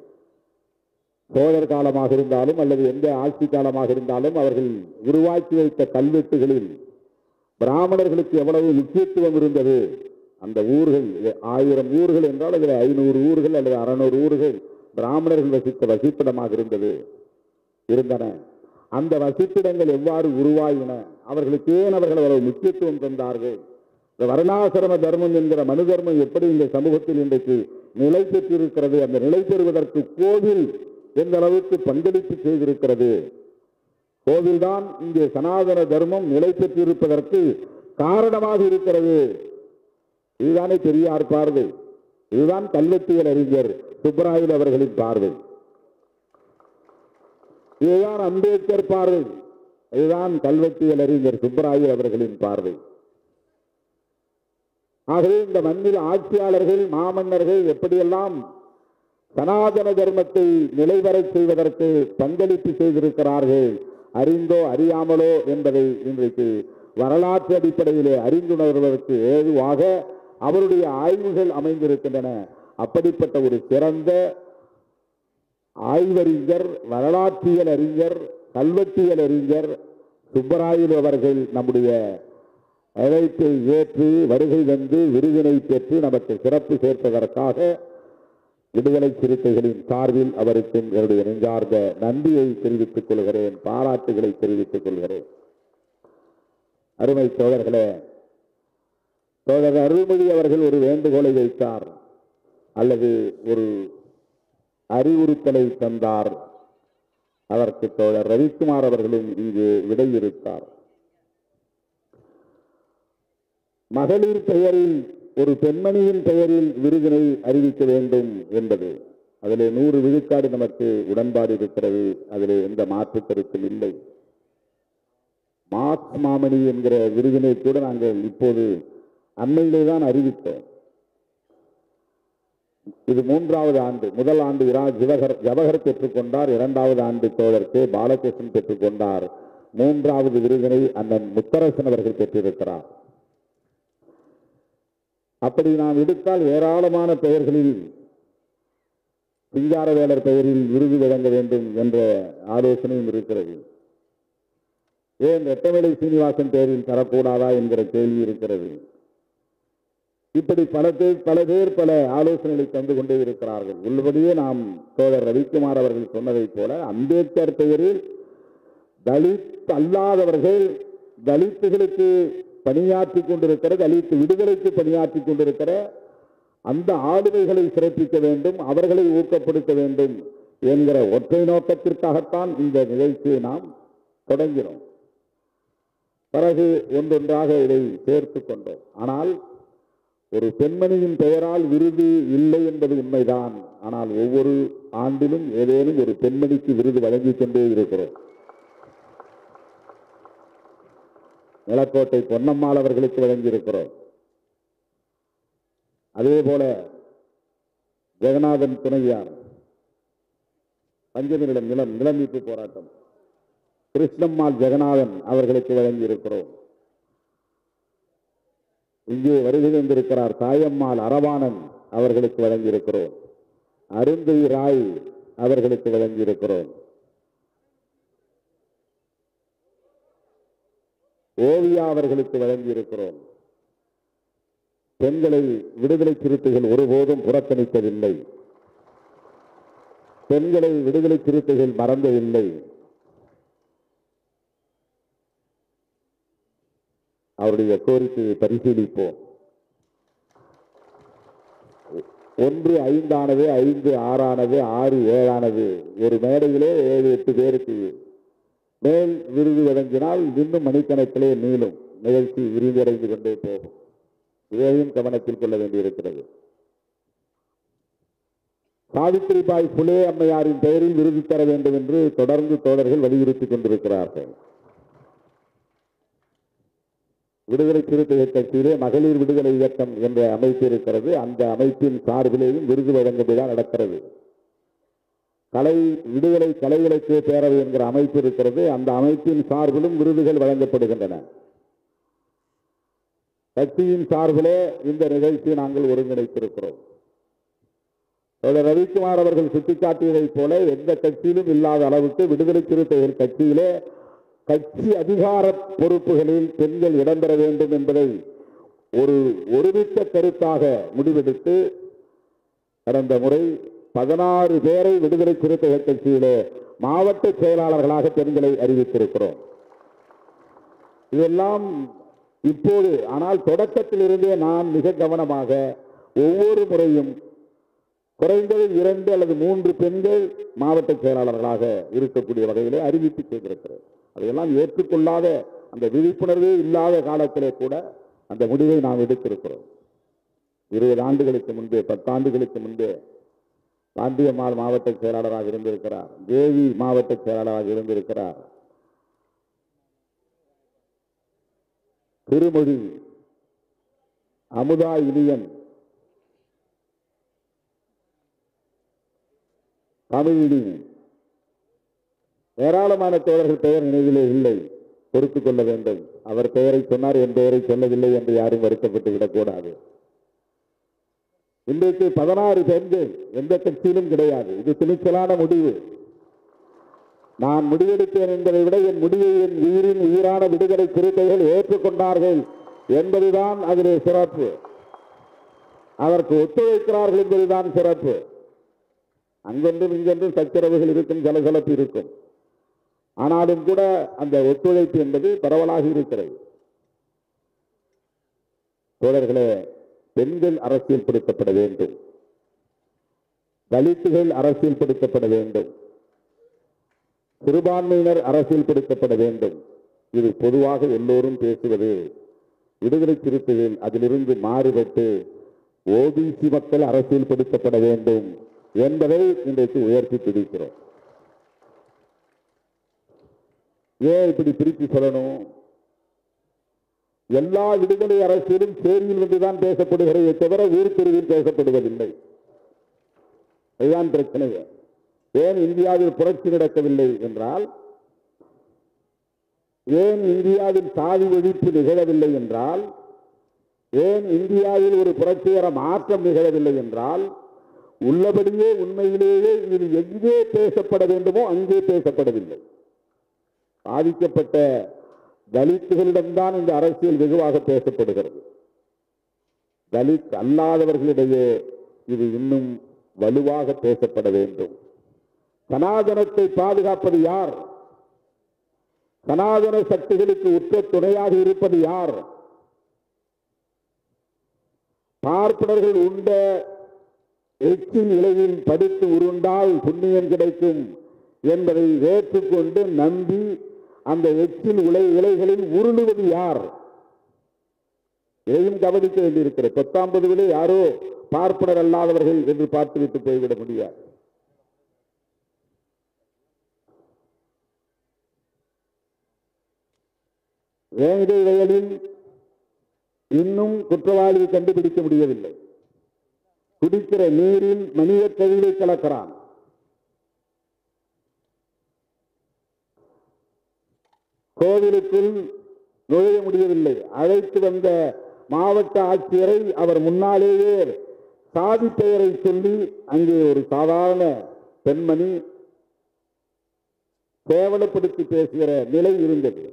S1: சோழர் காலமாக இருந்தாலும் அல்லது எந்த ஆட்சி காலமாக இருந்தாலும் அவர்கள் உருவாக்கி வைத்த கல்வெட்டுகளில் பிராமணர்களுக்கு எவ்வளவு முக்கியத்துவம் இருந்தது. அந்த ஊர்கள் 1000 ஊர்கள் என்றால் அதில் 500 ஊர்கள் அல்லது 600 ஊர்கள் பிராமணர்கள் வசித்த வசிப்பிடமாக இருந்தன. அந்த வசிப்பிடங்கள் எவ்வாறு உருவாயின, அவர்களுக்கு ஏன் அவர்கள் அவ்வளவு முக்கியத்துவம் தந்தார்கள், இந்த வர்ணாசிரம தர்மம் என்கிற மனு தர்மம் எப்படி இந்த சமூகத்தில் இன்றைக்கு நிலை பெற்றிருக்கிறது, அந்த நிலை பெறுவதற்கு கோவில் எந்த அளவுக்கு பங்களிப்பு செய்திருக்கிறது. கோவில்தான் இங்கே சனாதன தர்மம் நிலை பெற்றிருப்பதற்கு காரணமாக இருக்கிறது. இதுதானே பெரியார் பார்வை, இதுதான் கல்வெட்டியல் அறிஞர் சுப்பராயலு அவர்களின் பார்வை, இதுதான் அம்பேத்கர் பார்வை, இதுதான் கல்வெட்டியல் அறிஞர் சுப்பராயலு அவர்களின் பார்வை. ஆகவே இந்த மண்ணில் ஆட்சியாளர்கள், மாமன்னர்கள் எப்படியெல்லாம் சனாதன தர்மத்தை நிலைவரச் செய்வதற்கு பங்களிப்பு செய்திருக்கிறார்கள், அறிந்தோ அறியாமலோ என்பதை இன்றைக்கு வரலாற்று அடிப்படையிலே அறிந்துணர்வதற்கு ஏதுவாக அவருடைய ஆய்வுகள் அமைந்திருக்கின்றன. அப்படிப்பட்ட ஒரு சிறந்த ஆய்வறிஞர், வரலாற்றியல் அறிஞர், கல்வெட்டியல் அறிஞர் சுப்பராயலு அவர்கள் நம்முடைய அழைப்பை ஏற்று வருகை தந்து விருதினை பெற்று நமக்கு சிறப்பு சேர்ப்பதற்காக விடுதலை சிறுத்தைகளின் சார்பில் அவருக்கு என்னுடைய நெஞ்சார்ந்த நன்றியை தெரிவித்துக் கொள்கிறேன், பாராட்டுகளை தெரிவித்துக் கொள்கிறேன். அருமை தோழர்களே, தோழர் அருள்மொழி அவர்கள் ஒரு வேண்டுகோளை வைத்தார் அல்லது ஒரு அறிவுறுத்தலை தந்தார். அதற்கு தோழர் ரவிக்குமார் அவர்களும் இங்கு விடையிறுத்தார். மகளிர் பெயரில் ஒரு பெண்மணியின் பெயரில் விருதினை அறிவிக்க வேண்டும் என்பது, அதிலே 100 விழுக்காடு நமக்கு உடன்பாடு இருக்கிறது. அதிலே எந்த மாற்று கருத்தும் இல்லை. மார்க்ஸ் மாமணி என்கிற விருதினை கூட நாங்கள் இப்போது அண்மையிலே தான் அறிவித்தோம். இது 3வது ஆண்டு. முதல் ஆண்டு ஜவஹர் பெற்றுக்கொண்டார், 2வது ஆண்டு தோழர் கே பாலகிருஷ்ணன் பெற்றுக்கொண்டார், 3வது விருதினை அண்ணன் முத்தரசன் அவர்கள் பெற்றிருக்கிறார். அப்படி நாம் எடுத்தால் ஏராளமான பெயர்களில் சிங்காரவேலர் பெயரில் விருது வழங்க வேண்டும் என்ற ஆலோசனையும் இருக்கிறது. ஏன் ரெட்டவேலை சீனிவாசன் பெயரில் தரக்கூடாதா என்கிற கேள்வி இருக்கிறது. இப்படி பல பேர் பல ஆலோசனைகளை தந்து கொண்டே இருக்கிறார்கள். உள்ளபடியே நாம் தோழர் ரவிக்குமார் அவர்கள் சொன்னதைப் போல அம்பேத்கர் பெயரில் தலித் அல்லாதவர்கள், தலித்துகளுக்கு பணியாற்றி கொண்டிருக்கிற, தலித் விடுதலைக்கு பணியாற்றி கொண்டிருக்கிற அந்த ஆளுமைகளை சிறப்பிக்க வேண்டும், அவர்களை ஊக்கப்படுத்த வேண்டும் என்கிற ஒற்றை நோக்கத்திற்காகத்தான் இந்த நிகழ்ச்சியை நாம் தொடங்கினோம். பிறகு ஒன்றொன்றாக இதை சேர்த்துக் கொண்டோம். ஆனால் ஒரு பெண்மணியின் பெயரால் விருது இல்லை என்பது உண்மைதான். ஆனால் ஒவ்வொரு ஆண்டிலும் ஏதேனும் ஒரு பெண்மணிக்கு விருது வழங்கிக் கொண்டே இருக்கிறோம். நிலக்கோட்டை பொன்னம்மாள் அவர்களுக்கு வழங்கியிருக்கிறோம். அதே போல ஜெகநாதன் துணையார் பஞ்சமி நிலம் மீட்பு போராட்டம் கிருஷ்ணம்மாள் ஜெகநாதன் அவர்களுக்கு வழங்கியிருக்கிறோம். இங்கே வருகை தந்திருக்கிறார் தாயம்மாள் அரவாணன் அவர்களுக்கு வழங்கியிருக்கிறோம். அருந்ததி ராய் அவர்களுக்கு வழங்கியிருக்கிறோம். ஓவியா அவர்களுக்கு வழங்கியிருக்கிறோம். பெண்களை விடுதலை சிறுத்தைகள் ஒருபோதும் புறக்கணித்ததில்லை. பெண்களை விடுதலை சிறுத்தைகள் மறந்ததில்லை. அவருடைய கோரிக்கையை பரிசீலிப்போம். 1 5 ஆனது, 5 6 ஆனது, 6 7 ஆனது. ஒரு மேடையிலே 7 8 பேருக்கு மேல் விருது வழங்கினால் இன்னும் மணிக்கணக்கிலே நீளும், நிகழ்ச்சி விரிவடைந்து கொண்டே போகும். இதையும் கவனத்தில் கொள்ள வேண்டியிருக்கிறது. சாவித்திரிபாய் புலே அம்மையாரின் பெயரில் விருது தர வேண்டும் என்று தொடர்ந்து தோழர்கள் வலியுறுத்திக் கொண்டிருக்கிறார்கள். விடுதலை சிறுத்தைகள் கட்சியிலே மகளிர் விடுதலை இயக்கம் என்ற அமைப்பு இருக்கிறது. அந்த அமைப்பின் சார்பிலேயும் விருது வழங்கும் விழா நடக்கிறது. விடுதலை கலை இலக்கிய பேரவை என்கிற அமைப்பு இருக்கிறது. அந்த அமைப்பின் சார்பிலும் விருதுகள் வழங்கப்படுகின்றன. கட்சியின் சார்பிலே இந்த நிகழ்ச்சியை நாங்கள் ஒருங்கிணைத்திருக்கிறோம். ரவிக்குமார் அவர்கள் சுட்டிக்காட்டியதைப் போல எந்த கட்சியிலும் இல்லாத அளவுக்கு விடுதலை சிறுத்தைகள் கட்சியிலே கட்சி அதிகார பொறுப்புகளில் பெண்கள் இடம்பெற வேண்டும் என்பதை ஒரு ஒருமித்த கருத்தாக முடிவெடுத்து கடந்த முறை 16 பேரை விடுதலை சிறுத்தைகள் கட்சியிலே மாவட்ட செயலாளர்களாக பெண்களை அறிவித்திருக்கிறோம். இதெல்லாம் இப்போது, ஆனால் தொடக்கத்திலிருந்தே நான் மிக கவனமாக ஒவ்வொரு முறையும் குறைந்தது 2 அல்லது 3 பெண்கள் மாவட்ட செயலாளர்களாக இருக்கக்கூடிய வகையிலே அறிவிப்பு செய்திருக்கிறேன். அதையெல்லாம் ஏற்றுக்கொள்ளாத, அந்த விழிப்புணர்வே இல்லாத காலத்திலே கூட அந்த முடிவை நாம் எடுத்திருக்கிறோம். 20 ஆண்டுகளுக்கு முன்பே, 10 ஆண்டுகளுக்கு முன்பே பாண்டியம்மாள் மாவட்ட செயலாளராக இருந்திருக்கிறார், தேவி மாவட்ட செயலாளராக இருந்திருக்கிறார், திருமொழி, அமுதா இனியன், தமிழினி, ஏராளமான தோழர்கள் பெயர் நினைவிலே இல்லை, பொறுத்துக் கொள்ள வேண்டும். அவர் பெயரை சொன்னார், என் பெயரை சொல்லவில்லை என்று யாரும் வருத்தப்பட்டு விடக்கூடாது. இன்றைக்கு 16 பெண்கள் எந்த கட்சியிலும் கிடையாது. இது துணிச்சலான முடிவு. நான் முடிவெடுத்தேன் என்பதை விட என் முடிவை என் உயிரின் உயிரான விடுதலை சிறுத்தைகள் ஏற்றுக்கொண்டார்கள் என்பதுதான் அதிலே சிறப்பு. அதற்கு ஒத்துழைக்கிறார்கள் என்பதுதான் சிறப்பு. அங்கொன்றும் இங்கொன்றும் சச்சரவுகள் இருக்கும், ஜலசலப்பு இருக்கும். ஆனாலும் கூட அந்த ஒத்துழைப்பு என்பது பரவலாக இருக்கிறது. தோழர்களே, பெண்கள் அரசியல்படுத்தப்பட வேண்டும், தலித்துகள் அரசியல்படுத்தப்பட வேண்டும், சிறுபான்மையினர் அரசியல்படுத்தப்பட வேண்டும். இது பொதுவாக எல்லோரும் பேசுவது. விடுதலை சிறுத்தைகள் அதிலிருந்து மாறுபட்டு ஓபிசி மக்கள் அரசியல்படுத்தப்பட வேண்டும் என்பதை இன்றைக்கு உயர்த்தி பிடிக்கிறோம். ஏன் இப்படி பிரித்து சொல்லணும்? எல்லா விடுதலை அரசியலும் சேரியில் வந்துதான் பேசப்படுகிறதே தவிர ஊர்பிரிவில் பேசப்படுவதில்லை. இதுதான் பிரச்சனை. ஏன் இந்தியாவில் புரட்சி நடக்கவில்லை என்றால், ஏன் இந்தியாவில் சாதி ஒழிப்பு நிகழவில்லை என்றால், ஏன் இந்தியாவில் ஒரு புரட்சிகர மாற்றம் நிகழவில்லை என்றால், உள்ளபடியே உண்மையிலேயே இது எங்கே பேசப்பட வேண்டுமோ அங்கே பேசப்படவில்லை. பாதிக்கப்பட்ட தலித்துகளிடம்தான் இந்த அரசியல் வெகுவாக பேசப்படுகிறது. தலித் அல்லாதவர்களிடையே இது இன்னும் வலுவாக பேசப்பட வேண்டும். சனாதனத்தை பாதுகாப்பது யார்? சனாதன சக்திகளுக்கு உற்ற துணையாக இருப்பது யார்? பார்ப்பனர்கள் உண்ட எச்சின் இலையில் படித்து உருண்டால் புண்ணியம் கிடைக்கும் என்பதை ஏற்றுக்கொண்டு நம்பி அந்த எச்சின் இலைகளில் உருளுவது யார்? இதையும் கவனிக்க வேண்டியிருக்கிற. 19 யாரோ பார்ப்பனர் அல்லாதவர்கள் என்று பார்த்துவிட்டு போய்விட முடியாது. வேங்கை வயலில் இன்னும் குற்றவாளியை கண்டுபிடிக்க முடியவில்லை. குடிக்கிற நீரில் மனித கழிவை கலக்கிறான். கோவிலுக்குள் நுழைய முடியவில்லை. அழைத்து வந்த மாவட்ட ஆட்சியரை அவர் முன்னாலேயே சாதி பெயரை சொல்லி அங்கே ஒரு சாதாரண பெண்மணி கேவலப்படுத்தி பேசுகிற நிலை இருந்தது.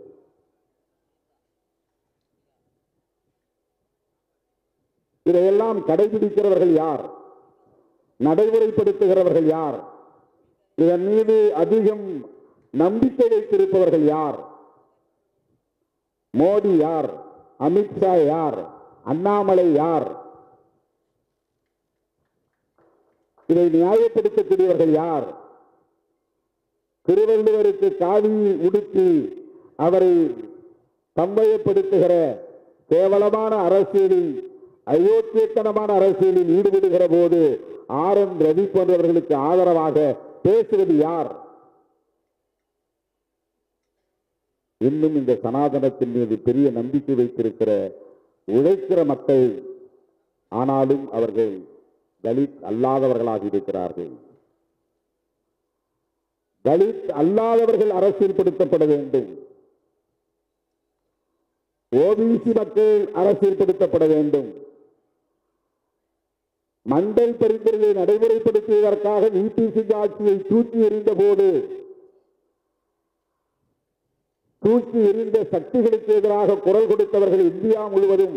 S1: இதையெல்லாம் கடைபிடிக்கிறவர்கள் யார்? நடைமுறைப்படுத்துகிறவர்கள் யார்? இதன் மீது அதிகம் நம்பிக்கை வைத்திருப்பவர்கள் யார்? மோடி யார்? அமித்ஷா யார்? அண்ணாமலை யார்? இதை நியாயப்படுத்தக்கூடியவர்கள் யார்? திருவள்ளுவருக்கு காவி உடுத்தி அவரை தம்மையப்படுத்துகிற கேவலமான அரசியலில், அயோக்கியத்தனமான அரசியலில் ஈடுபடுகிற போது ஆர்.என். ரவி போன்றவர்களுக்கு ஆதரவாக பேசுவது யார்? இன்னும் இந்த சனாதனத்தின் மீது பெரிய நம்பிக்கை வைத்திருக்கிற உழைக்கிற மக்கள், ஆனாலும் அவர்கள் தலித் அல்லாதவர்களாக இருக்கிறார்கள். தலித் அல்லாதவர்கள் அரசியல்படுத்தப்பட வேண்டும். ஓபிசி மக்கள் அரசியல்படுத்தப்பட வேண்டும். மண்டல் பரிந்துரையை நடைமுறைப்படுத்துவதற்காக விபி சிங் ஆட்சியை தூக்கி எறிந்த போது, தூக்கி எறிந்த சக்திகளுக்கு எதிராக குரல் கொடுத்தவர்கள் இந்தியா முழுவதும்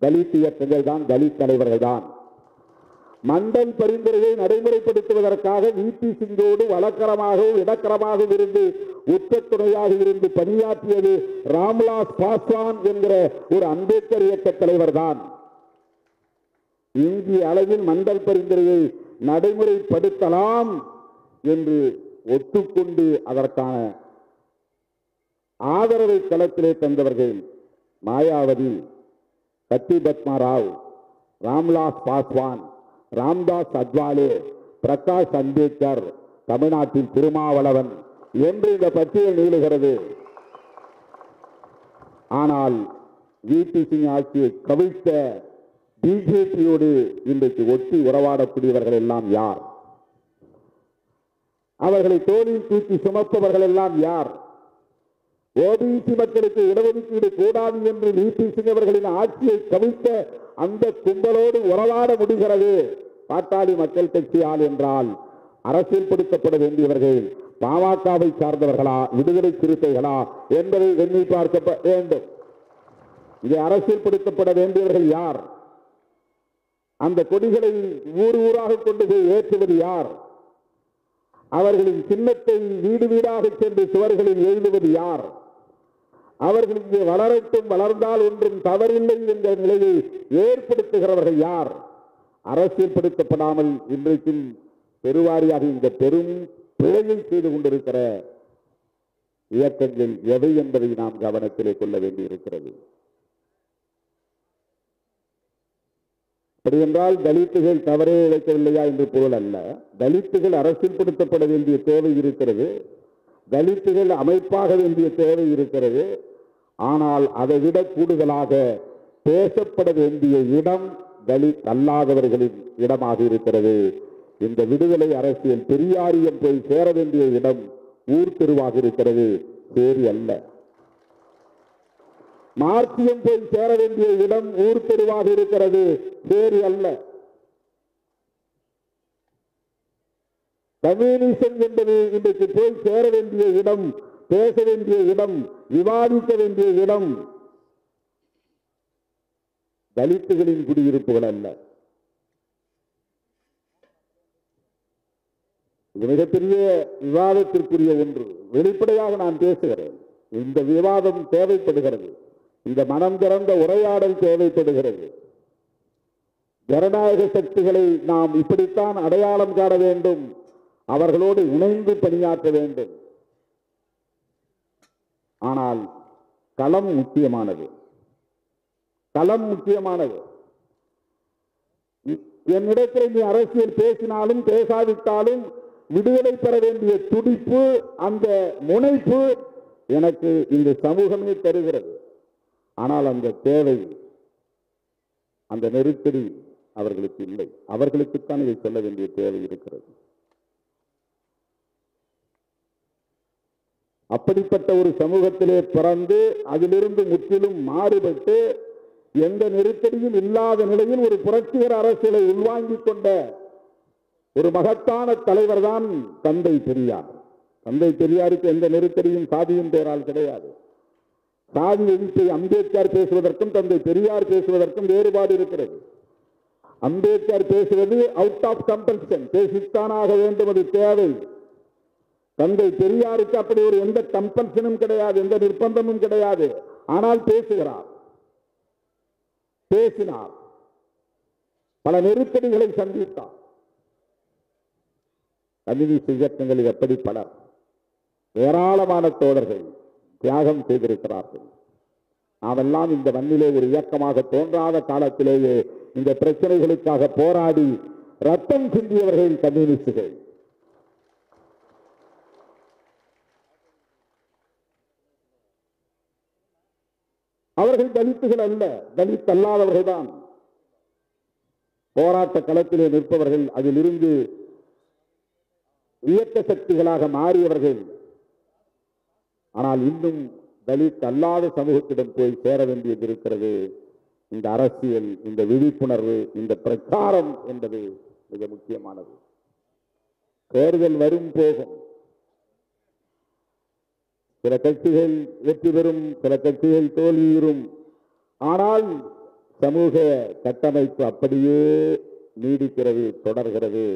S1: தலித் இயக்கங்கள் தான், தலித் தலைவர்கள் தான். மண்டல் பரிந்துரையை நடைமுறைப்படுத்துவதற்காக விபி சிங்கோடு வழக்கரமாகவும் இடக்கரமாகவும் இருந்து உச்ச துணையாக இருந்து பணியாற்றியது ராம்விலாஸ் பாஸ்வான் என்கிற ஒரு அம்பேத்கர் இயக்க தலைவர் தான். இந்திய அளவில் மண்டல் பரிந்துரையை நடைமுறைப்படுத்தலாம் என்று ஒத்துக்கொண்டு அதற்கான ஆதரவை களத்திலே தந்தவர்கள் மாயாவதி, கத்தி பத்மா ராவ், ராம்விலாஸ் பாஸ்வான், ராம்தாஸ் அத்வாலே, பிரகாஷ் அம்பேத்கர், தமிழ்நாட்டில் திருமாவளவன் என்று இந்த பட்டியல் நீளுகிறது. ஆனால் விபி சிங் ஆட்சியை கவிழ்த்த பிஜேபியோடு இன்றைக்கு ஒட்டி உறவாடக்கூடியவர்கள் எல்லாம் யார்? அவர்களை தோளில் தூக்கி சுமப்பவர்கள் எல்லாம் யார்? ஓபிசி மக்களுக்கு இடஒதுக்கீடு கூடாது என்று விபி சிங் அவர்களின் ஆட்சியை கவிழ்த்த அந்த கும்பலோடு உறவாட முடிகிறது பாட்டாளி மக்கள் கட்சியால் என்றால் அரசியல்படுத்தப்பட வேண்டியவர்கள் பாமகவை சார்ந்தவர்களா, விடுதலை சிறுத்தைகளா என்பதை எண்ணி பார்க்க வேண்டும். இதை அரசியல்படுத்தப்பட வேண்டியவர்கள் யார்? அந்த கொடிகளை ஊர் ஊராக கொண்டு போய் ஏற்றுவது யார்? அவர்களின் சின்னத்தை வீடு வீடாக சென்று சுவர்களில் எழுதுவது யார்? அவர்கள் இங்கே வளரட்டும், வளர்ந்தால் ஒன்றும் தவறில்லை என்ற நிலையை ஏற்படுத்துகிறவர்கள் யார்? அரசியல்படுத்தப்படாமல் இன்றைக்கும் பெருவாரியாக இந்த பெரும் பிழையை செய்து கொண்டிருக்கிற இயக்கங்கள் எவை என்பதை நாம் கவனத்திலே கொள்ள வேண்டியிருக்கிறது. அப்படி என்றால் தலித்துகள் தவறே இழைக்கவில்லையா என்று பொருள் அல்ல. தலித்துகள் அரசியல்படுத்தப்பட வேண்டிய தேவை இருக்கிறது, தலித்துகள் அமைப்பாக வேண்டிய தேவை இருக்கிறது. ஆனால் அதை விட கூடுதலாக பேசப்பட வேண்டிய இடம் தலித் அல்லாதவர்களின் இடமாக இருக்கிறது. இந்த விடுதலை அரசியல் பெரியாரியம் போய் சேர வேண்டிய இடம் ஊர் தெருவாக இருக்கிறது, சேரி அல்ல. மார்க்சியம் போய் சேர வேண்டிய இடம் ஊர் தெருவாக இருக்கிறது, சேரி அல்ல. கம்யூனிசம் என்பது இன்றைக்கு போய் சேர வேண்டிய இடம், பேச வேண்டிய இடம், விவாதிக்க வேண்டிய இடம் தலித்துகளின் குடியிருப்புகள் அல்ல. இது மிகப்பெரிய விவாதத்திற்குரிய ஒன்று. வெளிப்படையாக நான் பேசுகிறேன். இந்த விவாதம் தேவைப்படுகிறது, இந்த மனம் திறந்த உரையாடல் தேவைப்படுகிறது. ஜனநாயக சக்திகளை நாம் இப்படித்தான் அடையாளம் காண வேண்டும், அவர்களோடு இணைந்து பணியாற்ற வேண்டும். ஆனால் களம் முக்கியமானது, களம் முக்கியமானது. என்னிடத்தில் நீ அரசியல் பேசினாலும் பேசாவிட்டாலும் விடுதலை பெற வேண்டிய துடிப்பு, அந்த முனைப்பு எனக்கு இந்த சமூகமே தருகிறது. ஆனால் அந்த தேவை, அந்த நெருக்கடி அவர்களுக்கு இல்லை. அவர்களுக்குத்தான் இதை சொல்ல வேண்டிய தேவை இருக்கிறது. அப்படிப்பட்ட ஒரு சமூகத்திலே பிறந்து அதிலிருந்து முற்றிலும் மாறுபட்டு எந்த நெருக்கடியும் இல்லாத நிலையில் ஒரு புரட்சிகர அரசியலை உள்வாங்கிக் கொண்ட ஒரு மகத்தான தலைவர் தான் தந்தை பெரியார். தந்தை பெரியாருக்கு எந்த நெருக்கடியும் சாதியின் பெயரால் கிடையாது. சாதி எதிர்ப்பை அம்பேத்கர் பேசுவதற்கும் தந்தை பெரியார் பேசுவதற்கும் வேறுபாடு இருக்கிறது. அம்பேத்கர் பேசுவது அவுட் ஆஃப் கம்பல்ஷன், பேசித்தானாக வேண்டும், அது தேவை. தந்தை பெரியாருக்கு அப்படி ஒரு எந்த கம்பல்ஷனும் கிடையாது, எந்த நிர்பந்தமும் கிடையாது. ஆனால் பேசுகிறார், பேசினார், பல நெருக்கடிகளை சந்தித்தார். கம்யூனிஸ்ட் இயக்கங்களில் எப்படி பலர் ஏராளமான தோழர்கள் தியாகம் செய்திருக்கிறார்கள். நாமெல்லாம் இந்த மண்ணிலே ஒரு இயக்கமாக தோன்றாத காலத்திலேயே இந்த பிரச்சனைகளுக்காக போராடி ரத்தம் சிந்தியவர்கள் கம்யூனிஸ்டுகள். அவர்கள் தலித்துகள் அல்ல, தலித் அல்லாதவர்கள் தான் போராட்ட களத்திலே நிற்பவர்கள். அதிலிருந்து இயக்க சக்திகளாக மாறியவர்கள். ஆனால் இன்னும் தலித் அல்லாத சமூகத்திடம் போய் சேர வேண்டியது இருக்கிறது. இந்த அரசியல், இந்த விழிப்புணர்வு, இந்த பிரச்சாரம் என்பது மிக முக்கியமானது. தேர்தல் வரும் போகும், சில கட்சிகள் வெற்றி பெறும், சில கட்சிகள் தோல்வியுறும். ஆனால் சமூக கட்டமைப்பு அப்படியே நீடிக்கிறது, தொடர்கிறது.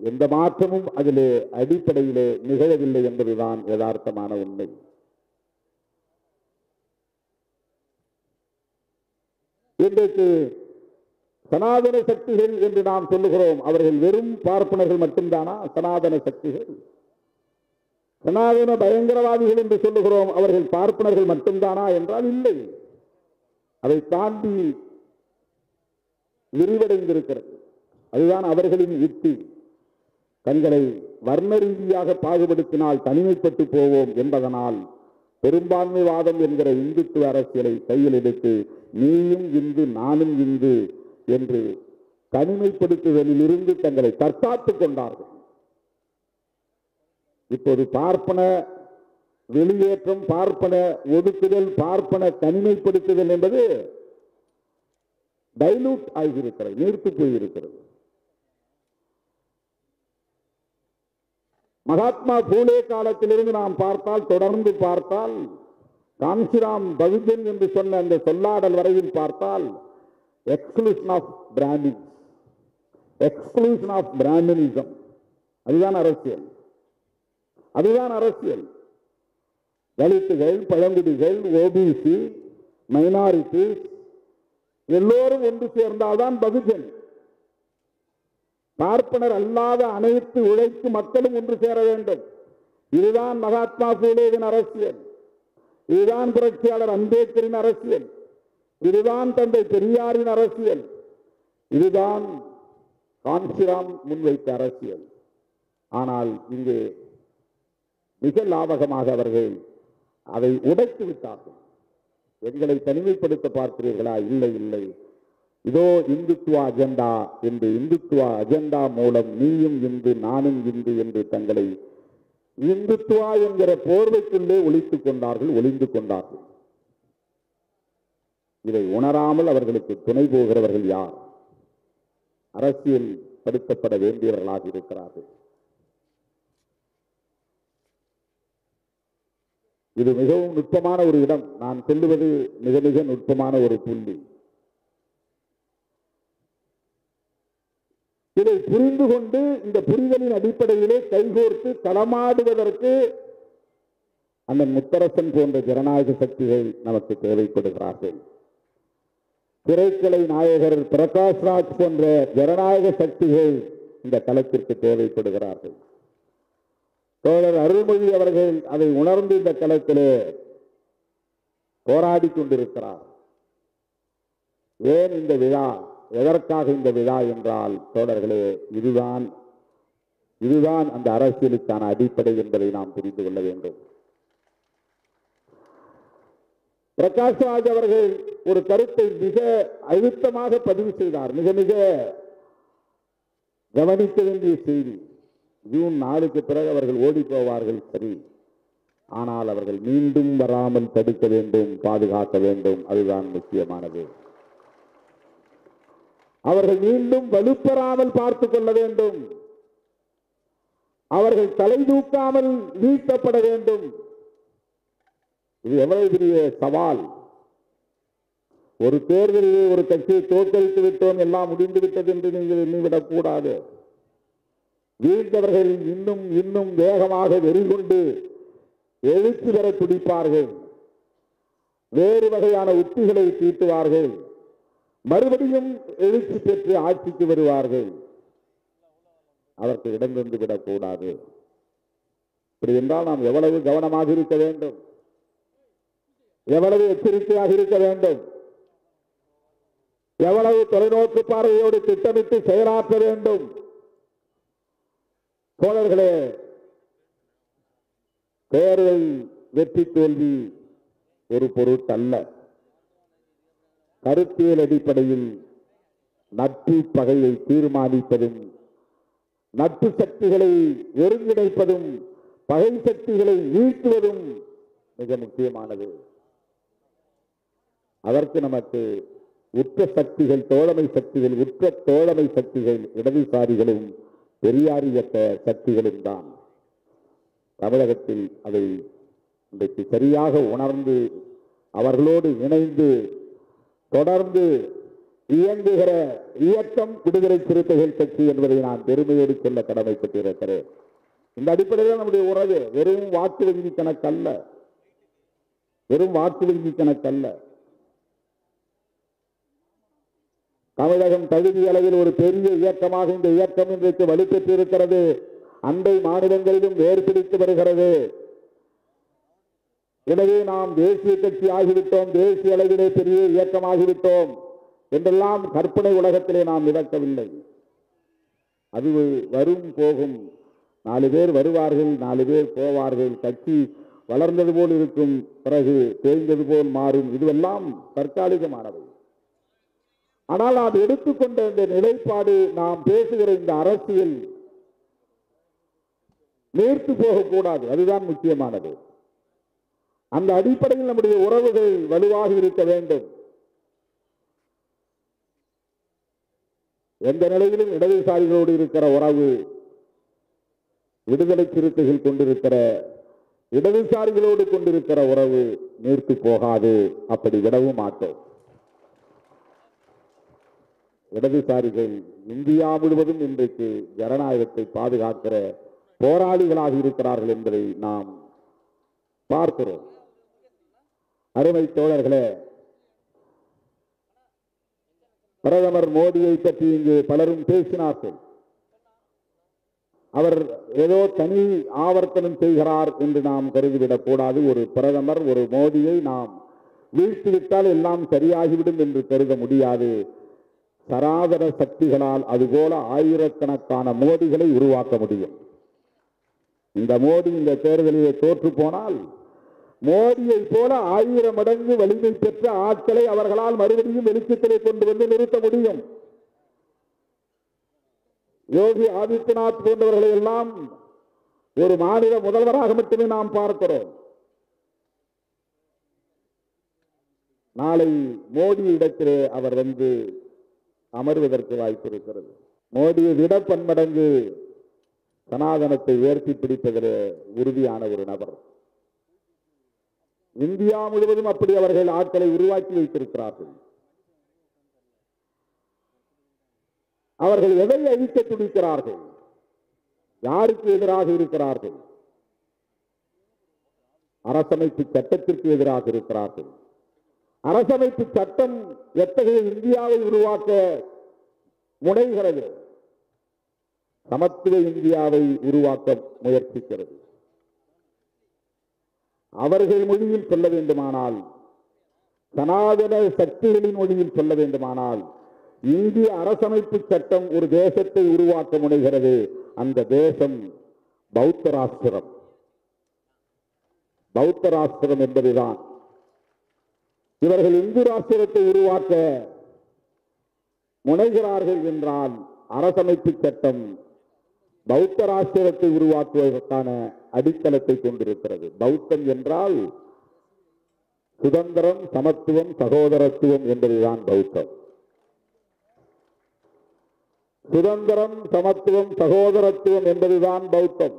S1: எந்த மாற்றமும் அதிலே அடிப்படையிலே நிகழவில்லை என்பதுதான் யதார்த்தமான உண்மை. இன்றைக்கு சனாதன சக்திகள் என்று நாம் சொல்லுகிறோம். அவர்கள் வெறும் பார்ப்பனர்கள் மட்டும்தானா சனாதன சக்திகள்? சனாதன பயங்கரவாதிகள் என்று சொல்லுகிறோம், அவர்கள் பார்ப்பனர்கள் மட்டும்தானா என்றால் இல்லை. அதை தாண்டி விரிவடைந்திருக்கிறது. அதுதான் அவர்களின் யுக்தி. தங்களை வர்ண ரீதியாக பாகுபடுத்தினால் தனிமைப்பட்டு போவோம் என்பதனால் பெரும்பான்மைவாதம் என்கிற இந்துத்துவ அரசியலை கையில் எடுத்து நீயும் இந்து நானும் இந்து என்று தனிமைப்படுத்துதலில் இருந்து தங்களை தற்காத்துக் கொண்டார்கள். இப்போது பார்ப்பன வெளியேற்றம், பார்ப்பன ஒதுக்குதல், பார்ப்பன தனிமைப்படுத்துதல் என்பது டைலூட் ஆகியிருக்கிறது, நீர்த்து போயிருக்கிறது. மகாத்மா பூலே காலத்திலிருந்து நாம் பார்த்தால், தொடர்ந்து பார்த்தால், காஞ்சிராம் பகுஜன் என்று சொன்ன அந்த சொல்லாடல் வரையில் பார்த்தால், exclusion of Brahmins, exclusion of Brahminism, அதுதான் அரசியல். அதுதான் அரசியல். தலித்துகள், பழங்குடிகள், ஓபிசி, மைனாரிட்டி எல்லோரும் ஒன்று சேர்ந்தால்தான் பகுஜன். பார்ப்பனர் அல்லாத அனைத்து உழைக்கும் மக்களும் ஒன்று சேர வேண்டும். இதுதான் மகாத்மா பூலேவின் அரசியல். இதுதான் புரட்சியாளர் அம்பேத்கரின் அரசியல். இதுதான் தந்தை பெரியாரின் அரசியல். இதுதான் காஞ்சிராம் முன்வைத்த அரசியல். ஆனால் இங்கு மிக லாபகமாக அவர்கள் அதை உடைத்து விட்டார்கள். எங்களை தனிமைப்படுத்த பார்க்கிறீர்களா? இல்லை இல்லை, இதோ இந்துத்துவ அஜெண்டா என்று இந்துத்துவ அஜெண்டா மூலம் நீயும் இந்து நானும் இந்து என்று தங்களை இந்துத்துவா என்கிற போர்வைக்குள்ளே ஒளித்துக் கொண்டார்கள், ஒளிந்து கொண்டார்கள். இதை உணராமல் அவர்களுக்கு துணை போகிறவர்கள் யார்? அரசியல் படுத்தப்பட வேண்டியவர்களாக இருக்கிறார்கள். இது மிகவும் நுட்பமான ஒரு இடம். நான் சொல்லுவது மிக மிக நுட்பமான ஒரு புள்ளி. இதை புரிந்து கொண்டு இந்த புரிதலின் அடிப்படையிலே கைகோர்த்து களமாடுவதற்கு அந்த முத்தரசன் போன்ற ஜனநாயக சக்திகள் நமக்கு தேவைப்படுகிறார்கள். திரைக்கலை நாயகர் பிரகாஷ் ராஜ் போன்ற ஜனநாயக சக்திகள் இந்த களத்திற்கு தேவைப்படுகிறார்கள். தோழர் அருள்மொழி அவர்கள் அதை உணர்ந்து இந்த களத்திலே போராடி கொண்டிருக்கிறார். ஏன் இந்த விழா, எதற்காக இந்த விழா என்றால், தோழர்களே, இதுதான் அந்த அரசியலுக்கான அடிப்படை என்பதை நாம் புரிந்து கொள்ள வேண்டும். பிரகாஷ் ராஜ் அவர்கள் ஒரு கருத்தை மிக அழுத்தமாக பதிவு செய்தார். மிக மிக கவனிக்க வேண்டிய செய்தி. ஜூன் 4க்கு பிறகு அவர்கள் ஓடி போவார்கள், சரி, ஆனால் அவர்கள் மீண்டும் வராமல் தடுக்க வேண்டும், பாதுகாக்க வேண்டும். அதுதான் முக்கியமானது. அவர்கள் மீண்டும் வலுப்பெறாமல் பார்த்துக் கொள்ள வேண்டும். அவர்கள் தலை தூக்காமல் நீட்டப்பட வேண்டும். இது எவ்வளவு பெரிய சவால்! ஒரு தேர்தலிலே ஒரு கட்சியை தோற்கடித்து விட்டோம், எல்லாம் முடிந்து விட்டது என்று நீங்கள் எண்ணிவிடக் கூடாது. வீழ்ந்தவர்கள் இன்னும் இன்னும் வேகமாக வெறிகொண்டு எழுச்சி பெற துடிப்பார்கள். வேறு வகையான உத்திகளை தீட்டுவார்கள். மறுபடியும் எழுச்சி பெற்று ஆட்சிக்கு வருவார்கள். அதற்கு இடம் தந்து விடக்கூடாது. இப்படி என்றால் நாம் எவ்வளவு கவனமாக இருக்க வேண்டும், எவ்வளவு எச்சரிக்கையாக இருக்க வேண்டும், எவ்வளவு தொலைநோக்கு பார்வையோடு திட்டமிட்டு செயலாற்ற வேண்டும். தோழர்களே, தேர்தல் வெற்றி தோல்வி ஒரு பொருட்டல்ல. கருத்தியல் அடிப்படையில் நட்பு பகையை தீர்மானிப்பதும், நட்பு சக்திகளை ஒருங்கிணைப்பதும், பகை சக்திகளை வீழ்த்துவதும் மிக முக்கியமானது. அதற்கு நமக்கு உற்ற சக்திகள், தோழமை சக்திகள், உற்ற தோழமை சக்திகள் இடதுசாரிகளும் பெரியாரியற்ற சக்திகளும் தான். தமிழகத்தில் அதை இன்றைக்கு சரியாக உணர்ந்து அவர்களோடு இணைந்து தொடர்ந்து இயங்குகிற இயக்கம் விடுதலை சிறுத்தைகள் கட்சி என்பதை நான் பெருமையோடு சொல்ல கடமைப்பட்டிருக்கிறேன். இந்த அடிப்படையில் நம்முடைய உறவு வெறும் வாக்கு வங்கி கணக்கல்ல, வெறும் வாக்கு வங்கி கணக்கல்ல. தமிழகம் தகுதி அளவில் ஒரு பெரிய இயக்கமாக இந்த இயக்கம் இன்றைக்கு வலுப்பெற்றிருக்கிறது. அண்டை மாநிலங்களிலும் வேறுபிடித்து வருகிறது. எனவே நாம் தேசிய கட்சி ஆகிவிட்டோம், தேசிய அளவிலே பெரிய இயக்கமாகிவிட்டோம் என்றெல்லாம் கற்பனை உலகத்திலே நாம் மிதக்கவில்லை. அது வரும் போகும், 4 பேர் வருவார்கள், 4 பேர் போவார்கள், கட்சி வளர்ந்தது போல் இருக்கும், பிறகு தேய்ந்தது போல் மாறும். இதுவெல்லாம் தற்காலிகமானவை. ஆனால் நாம் எடுத்துக்கொண்ட இந்த நிலைப்பாடு, நாம் பேசுகிற இந்த அரசியல் நேர்த்து போகக்கூடாது. அதுதான் முக்கியமானது. அந்த அடிப்படையில் நம்முடைய உறவுகள் வலுவாக இருக்க வேண்டும். எந்த நிலையிலும் இடதுசாரிகளோடு இருக்கிற உறவு, விடுதலை சிறுத்தைகள் கொண்டிருக்கிற இடதுசாரிகளோடு கொண்டிருக்கிற உறவு நேர்த்து போகாது. அப்படி விடவும் மாட்டோம். இடதுசாரிகள் இந்தியா முழுவதும் இன்றைக்கு ஜனநாயகத்தை பாதுகாக்கிற போராளிகளாக இருக்கிறார்கள் என்பதை நாம் பார்க்கிறோம். அருமை தோழர்களே, பிரதமர் மோடியை பற்றி இங்கு பலரும் பேசினார்கள். அவர் ஏதோ தனி ஆவர்த்தனம் செய்கிறார் என்று நாம் கருதிவிடக் கூடாது. ஒரு பிரதமர், ஒரு மோடியை நாம் வீழ்த்திவிட்டால் எல்லாம் சரியாகிவிடும் என்று கருத முடியாது. சராதர சக்திகளால் அதுபோல ஆயிரக்கணக்கான மோடிகளை உருவாக்க முடியும். இந்த மோடி இந்த தேர்தலிலே தோற்று போனால் மோடியை போல 1000 மடங்கு வலிமை பெற்ற ஆட்களை அவர்களால் மறுபடியும் வெளிச்சத்திலே கொண்டு வந்து நிறுத்த முடியும். யோகி ஆதித்யநாத் போன்றவர்களை எல்லாம் ஒரு மாநில முதல்வராக மட்டுமே நாம் பார்க்கிறோம். நாளை மோடி இடத்திலே அவர் வந்து அமர்வதற்கு வாய்ப்பு இருக்கிறது. மோடியை விட பன்மடங்கு சனாதனத்தை உயர்த்தி பிடிப்பதில் உறுதியான ஒரு நபர். இந்தியா முழுவதும் அப்படி அவர்கள் ஆட்களை உருவாக்கி வைத்திருக்கிறார்கள். அவர்கள் எதை அழிக்க துடிக்கிறார்கள்? யாருக்கு எதிராக இருக்கிறார்கள்? அரசமைப்பு சட்டத்திற்கு எதிராக இருக்கிறார்கள். அரசமைப்பு சட்டம் எத்தகைய இந்தியாவை உருவாக்க முனைகிறது? சமத்துவ இந்தியாவை உருவாக்க முயற்சிக்கிறது. அவர்கள் மொழியில் சொல்ல வேண்டுமானால், சனாதன சக்திகளின் மொழியில் சொல்ல வேண்டுமானால், இந்திய அரசமைப்பு சட்டம் ஒரு தேசத்தை உருவாக்க முனைகிறது. அந்த தேசம் பௌத்த ராஷ்டிரம். பௌத்த ராஷ்டிரம் என்பதுதான். இவர்கள் இந்து ராஷ்டிரத்தை உருவாக்க முனைகிறார்கள் என்றால் அரசமைப்பு சட்டம் பௌத்த ராஷ்டிரத்தை உருவாக்குவதற்கான அடித்தளத்தை கொண்டிருக்கிறது. பௌத்தம் என்றால் சுதந்திரம், சமத்துவம், சகோதரத்துவம் என்பதுதான் பௌத்தம். சுதந்திரம், சமத்துவம், சகோதரத்துவம் என்பதுதான் பௌத்தம்.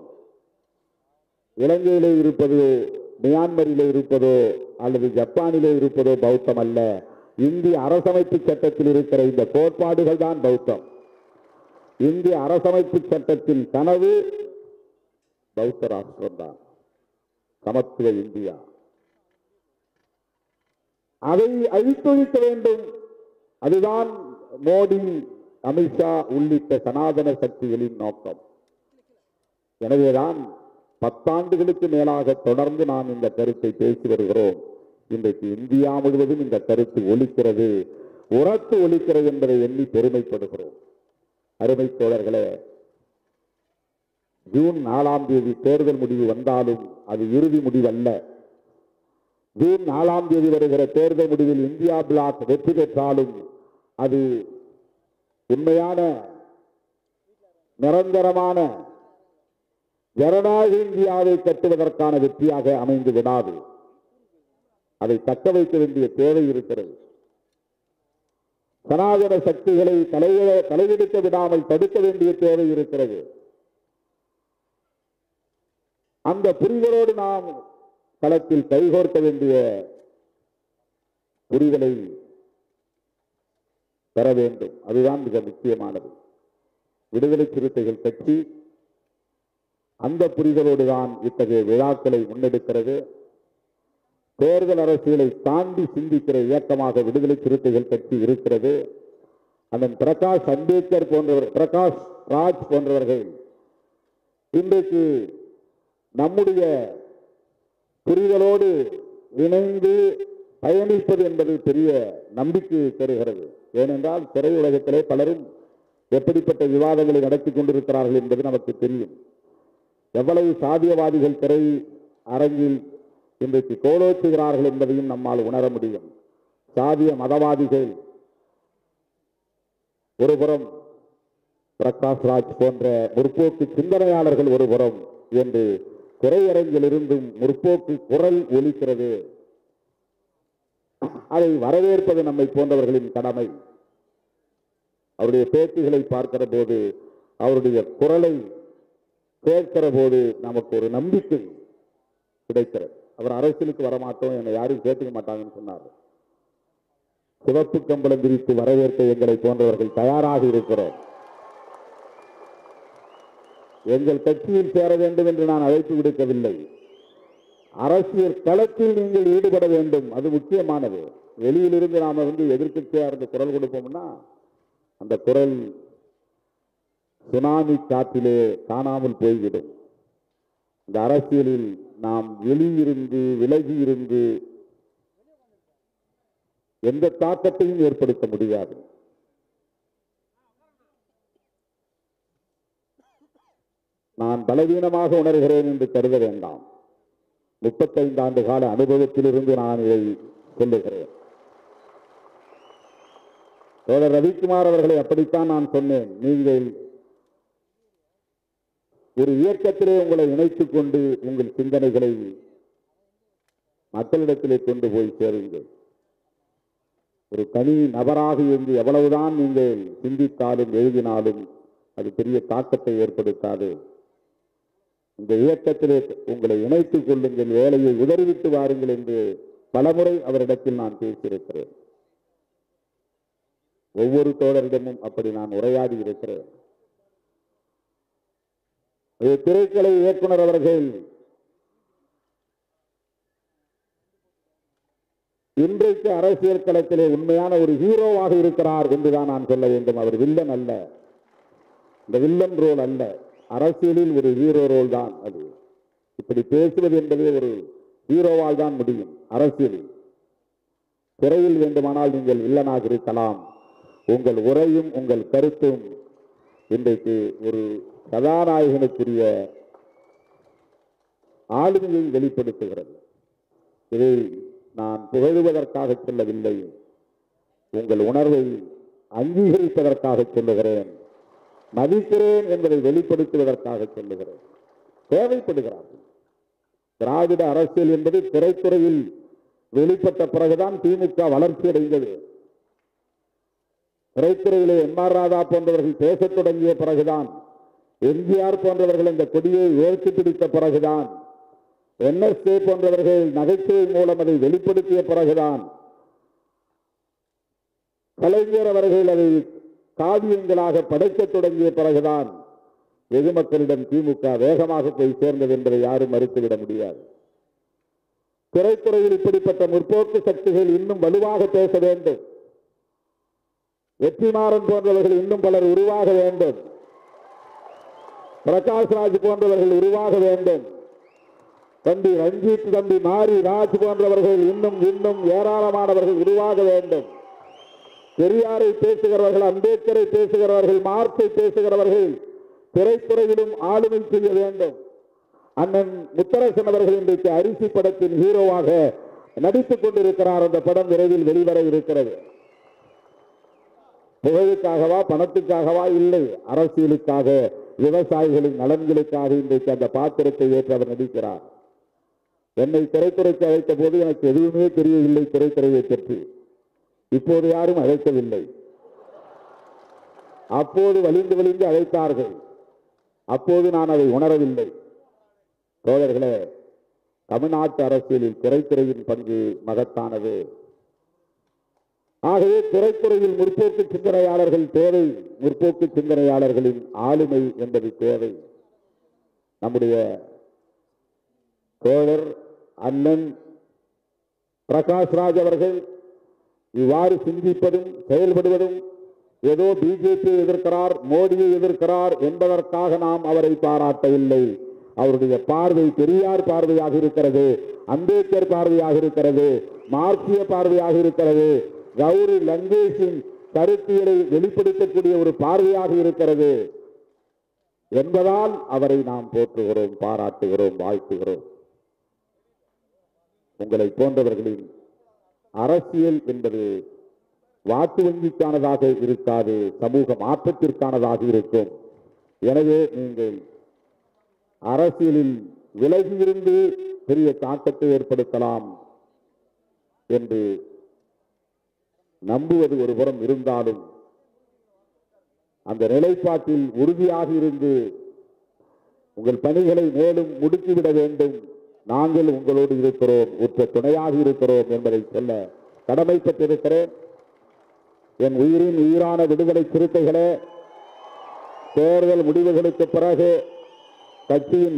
S1: இலங்கையிலே இருப்பதோ, மியான்மரிலே இருப்பதோ அல்லது ஜப்பானிலே இருப்பதோ பௌத்தம் அல்ல. இந்திய அரசமைப்பு சட்டத்தில் இருக்கிற இந்த கோட்பாடுகள் தான் பௌத்தம். இந்திய அரசமைப்பு சட்டத்தின் கனவு பௌத்த ராஷ்டிரம் தான், சமத்துவ இந்தியா. அதை அழித்தொழிக்க வேண்டும். அதுதான் மோடி, அமித்ஷா உள்ளிட்ட சனாதன சக்திகளின் நோக்கம். எனவேதான் 10 ஆண்டுகளுக்கு மேலாக தொடர்ந்து நாம் இந்த கருத்தை பேசி வருகிறோம். இன்றைக்கு இந்தியா முழுவதும் இந்த கருத்து ஒலிக்கிறது, உரத்து ஒலிக்கிறது என்பதை எண்ணி பெருமைப்படுகிறோம். அருமை தோழர்களே, ஜூன் 4ஆம் தேதி தேர்தல் முடிவு வந்தாலும் அது இறுதி முடிவல்ல. ஜூன் 4ஆம் தேதி வருகிற தேர்தல் முடிவில் இந்தியா பிளாக் வெற்றி பெற்றாலும் அது உண்மையான நிரந்தரமான ஜனநாயக இந்தியாவை கட்டுவதற்கான வெற்றியாக அமைந்து விடாது. அதை தக்க வைக்க வேண்டிய தேவை இருக்கிறது. சனாதன சக்திகளை தலையெடுக்க விடாமல் தடுக்க வேண்டிய தேவை இருக்கிறது. அந்த புரிதலோடு நாம் களத்தில் கைகோர்க்க வேண்டிய புரிதலை பெற வேண்டும். அதுதான் மிக முக்கியமானது. விடுதலை சிறுத்தைகள் கட்சி அந்த புரிதலோடு தான் இத்தகைய விழாக்களை முன்னெடுக்கிறது. தேர்தல் அரசியலை தாண்டி சிந்திக்கிற இயக்கமாக விடுதலை சிறுத்தைகள் கட்சி இருக்கிறது. அண்ணன் பிரகாஷ் அம்பேத்கர் போன்றவர், பிரகாஷ் ராஜ் போன்றவர்கள் இன்றைக்கு நம்முடைய புரிதலோடு இணைந்து பயணிப்பது என்பது பெரிய நம்பிக்கை தருகிறது. ஏனென்றால் திரையுலகத்திலே பலரும் எப்படிப்பட்ட விவாதங்களை நடத்தி கொண்டிருக்கிறார்கள் என்பது நமக்கு தெரியும். எவ்வளவு சாதியவாதிகள் திரை அரங்கில் இன்றைக்கு கோலோச்சுகிறார்கள் என்பதையும் நம்மால் உணர முடியும். சாதிய மதவாதிகள் ஒருபுறம், பிரகாஷ் ராஜ் போன்ற முற்போக்கு சிந்தனையாளர்கள் ஒருபுறம் என்று திரையரங்கில் இருந்தும் முற்போக்கு குரல் ஒலிக்கிறது. அதை வரவேற்பது நம்மை போன்றவர்களின் கடமை. அவருடைய பேச்சுகளை பார்க்கிற போது, அவருடைய குரலை கேட்கிற போது நமக்கு ஒரு நம்பிக்கை கிடைக்கிறது. அவர் அரசியலுக்கு வரமாட்டோம், என்னை யாரும் கேட்டுக்க மாட்டாங்கன்னு சொன்னார். சிவப்பு கம்பளம் விரித்து வரவேற்க எங்களை போன்றவர்கள் தயாராக இருக்கிறோம். எங்கள் கட்சியில் சேர வேண்டும் என்று நான் அழைப்பு விடுக்கவில்லை. அரசியல் களத்தில் நீங்கள் ஈடுபட வேண்டும், அது முக்கியமானது. வெளியிலிருந்து நாம எதிர்க்கட்சியா இருந்து குரல் கொடுப்போம்னா அந்த குரல் சுனாமி காற்றிலே காணாமல் போய்விடும். இந்த அரசியலில் நாம் வெளியிருந்து விலகி இருந்து எந்த தாக்கத்தையும் ஏற்படுத்த முடியாது. நான் பலவீனமாக உணர்கிறேன் என்று கருத வேண்டாம். 35 ஆண்டு கால அனுபவத்திலிருந்து நான் இதை சொல்லுகிறேன். தோழர் ரவிக்குமார் அவர்களை அப்படித்தான் நான் சொன்னேன். நீங்கள் ஒரு இயக்கத்திலே உங்களை இணைத்துக் கொண்டு உங்கள் சிந்தனைகளை மக்களிடத்திலே கொண்டு போய் சேருங்கள். ஒரு தனி நபராக இருந்து எவ்வளவுதான் நீங்கள் சிந்தித்தாலும் எழுதினாலும் அது பெரிய தாக்கத்தை ஏற்படுத்தாது. இந்த இயக்கத்திலே உங்களை இணைத்துக் கொள்ளுங்கள், வேலையை உதறிவிட்டு வாருங்கள் என்று பலமுறை அவரிடத்தில் நான் பேசியிருக்கிறேன். ஒவ்வொரு தோழரிடமும் அப்படி நான் உரையாடி இருக்கிறேன். திரைக்கலை இயக்குனர் அவர்கள் இன்றைக்கு அரசியல் களத்திலே உண்மையான ஒரு ஹீரோவாக இருக்கிறார் என்றுதான் நான் சொல்ல வேண்டும். அவர் வில்லன் அல்ல, இந்த வில்லன் ரோல் அல்ல, அரசியலில் ஒரு ஹீரோ ரோல் தான் அது. இப்படி பேசுவது என்பது ஒரு ஹீரோவால் தான் முடியும். அரசியலில் திரையில் வேண்டுமானால் நீங்கள் வில்லனாக இருக்கலாம். உங்கள் உரையும் உங்கள் கருத்தும் இன்றைக்கு ஒரு கதாநாயகனுக்குரிய ஆளுமையை வெளிப்படுத்துகிறது. இதை நான் புகழுவதற்காக சொல்லவில்லை, உங்கள் உணர்வை அங்கீகரிப்பதற்காக சொல்லுகிறேன். மதிக்கிறேன் என்பதை வெளிப்படுத்துவதற்காக சொல்லுகிறேன். தேவைப்படுகிறார்கள். திராவிட அரசியல் என்பது திரைத்துறையில் வெளிப்பட்ட பிறகுதான் திமுக வளர்ச்சி அடைந்தது. திரைத்துறையிலே எம்.ஆர். ராதா போன்றவர்கள் பேசத் தொடங்கிய பிறகுதான், எம்ஜிஆர் போன்றவர்கள் இந்த கொடியை உயர்த்தி பிடித்த பிறகுதான், NSK போன்றவர்கள் நகைச்சுவை மூலம் அதை வெளிப்படுத்திய பிறகுதான், கலைஞர் அவர்கள் அதை காவியங்களாக படைக்கத் தொடங்கிய பிறகுதான் வெகு மக்களிடம் திமுக வேகமாக போய் சேர்ந்தது என்பதை யாரும் மறுத்துவிட முடியாது. திரைத்துறையில் இப்படிப்பட்ட முற்போக்கு சக்திகள் இன்னும் வலுவாக பேச வேண்டும். வெற்றிமாறன் போன்றவர்கள் இன்னும் பலர் உருவாக வேண்டும். பிரகாஷ் ராஜ் போன்றவர்கள் உருவாக வேண்டும். தம்பி ரஞ்சித், தம்பி மாரி ராஜ் போன்றவர்கள் இன்னும் இன்னும் ஏராளமானவர்கள் உருவாக வேண்டும். பெரியாரை பேசுகிறவர்கள், அம்பேத்கரை பேசுகிறவர்கள், மார்க்சை பேசுகிறவர்கள் திரைத்துறையிலும் ஆளுமை செய்ய வேண்டும். அண்ணன் முத்தரசன் அவர்கள் இன்றைக்கு அரிசி படத்தின் ஹீரோவாக நடித்துக் கொண்டிருக்கிறார். அந்த படம் விரைவில் வெளிவர இருக்கிறது. புகழுக்காகவா, பணத்துக்காகவா? இல்லை, அரசியலுக்காக, விவசாயிகளின் நலன்களுக்காக இன்றைக்கு அந்த பாத்திரத்தை ஏற்று அவர் நடிக்கிறார். என்னை திரைத்துறைக்கு அழைத்த போது எனக்கு எதுவுமே தெரியவில்லை திரைத்துறையை பற்றி. இப்போது யாரும் அழைக்கவில்லை. அப்போது வலிந்து வலிந்து அழைத்தார்கள். அப்போது நான் அதை உணரவில்லை. தோழர்களே, தமிழ்நாட்டு அரசியலில் திரைத்துறையின் பங்கு மகத்தானது. ஆகவே திரைத்துறையில் முற்போக்கு சிந்தனையாளர்கள் தேவை. முற்போக்கு சிந்தனையாளர்களின் ஆளுமை என்பது தேவை. நம்முடைய தோழர் அண்ணன் பிரகாஷ்ராஜ் அவர்கள் இவ்வாறு சிந்திப்பதும் செயல்படுவதும் ஏதோ பிஜேபியை எதிர்க்கிறார், மோடியை எதிர்க்கிறார் என்பதற்காக நாம் அவரை பாராட்டவில்லை. அவருடைய பார்வை பெரியார் பார்வையாக இருக்கிறது, அம்பேத்கர் பார்வையாக இருக்கிறது, மார்க்சிய பார்வையாக இருக்கிறது, கௌரி லங்கேஷின் கருத்தியலை வெளிப்படுத்தக்கூடிய ஒரு பார்வையாக இருக்கிறது என்பதால் அவரை நாம் போற்றுகிறோம், பாராட்டுகிறோம், வாழ்த்துகிறோம். உங்களை போன்றவர்களின் அரசியல் என்பது வாக்கு வங்கிக்கானதாக இருக்காது, சமூக மாற்றத்திற்கானதாக இருக்கும். எனவே நீங்கள் அரசியலில் விலகியிருந்து பெரிய தாக்கத்தை ஏற்படுத்தலாம் என்று நம்புவது ஒருபுறம் இருந்தாலும் அந்த நிலைப்பாட்டில் உறுதியாக இருந்து உங்கள் பணிகளை மேலும் முடுக்கிவிட வேண்டும். நாங்கள் உங்களோடு இருக்கிறோம், உற்ற துணையாக இருக்கிறோம் என்பதை சொல்ல கடமைப்பட்டிருக்கிறேன். என் உயிரின் உயிரான விடுதலை சிறுத்தைகளே, தேர்தல் முடிவுகளுக்கு பிறகு கட்சியின்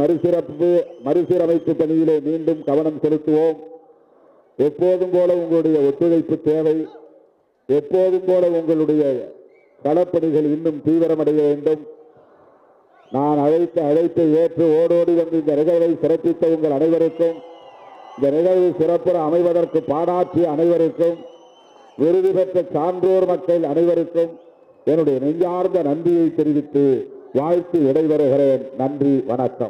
S1: மறுசீரமைப்பு பணியிலே மீண்டும் கவனம் செலுத்துவோம். எப்போதும் போல உங்களுடைய ஒத்துழைப்பு தேவை. எப்போதும் போல உங்களுடைய களப்பணிகள் இன்னும் தீவிரமடைய வேண்டும். நான் அழைப்பை ஏற்று ஓடோடி வந்து இந்த நிகழ்வை சிறப்பித்த உங்கள் அனைவருக்கும், இந்த நிகழ்வு சிறப்புற அமைவதற்கு பாடாற்றிய அனைவருக்கும், விருது பெற்ற சான்றோர் மக்கள் அனைவருக்கும் என்னுடைய நெஞ்சார்ந்த நன்றியை தெரிவித்து வாழ்த்து விடைபெறுகிறேன். நன்றி, வணக்கம்.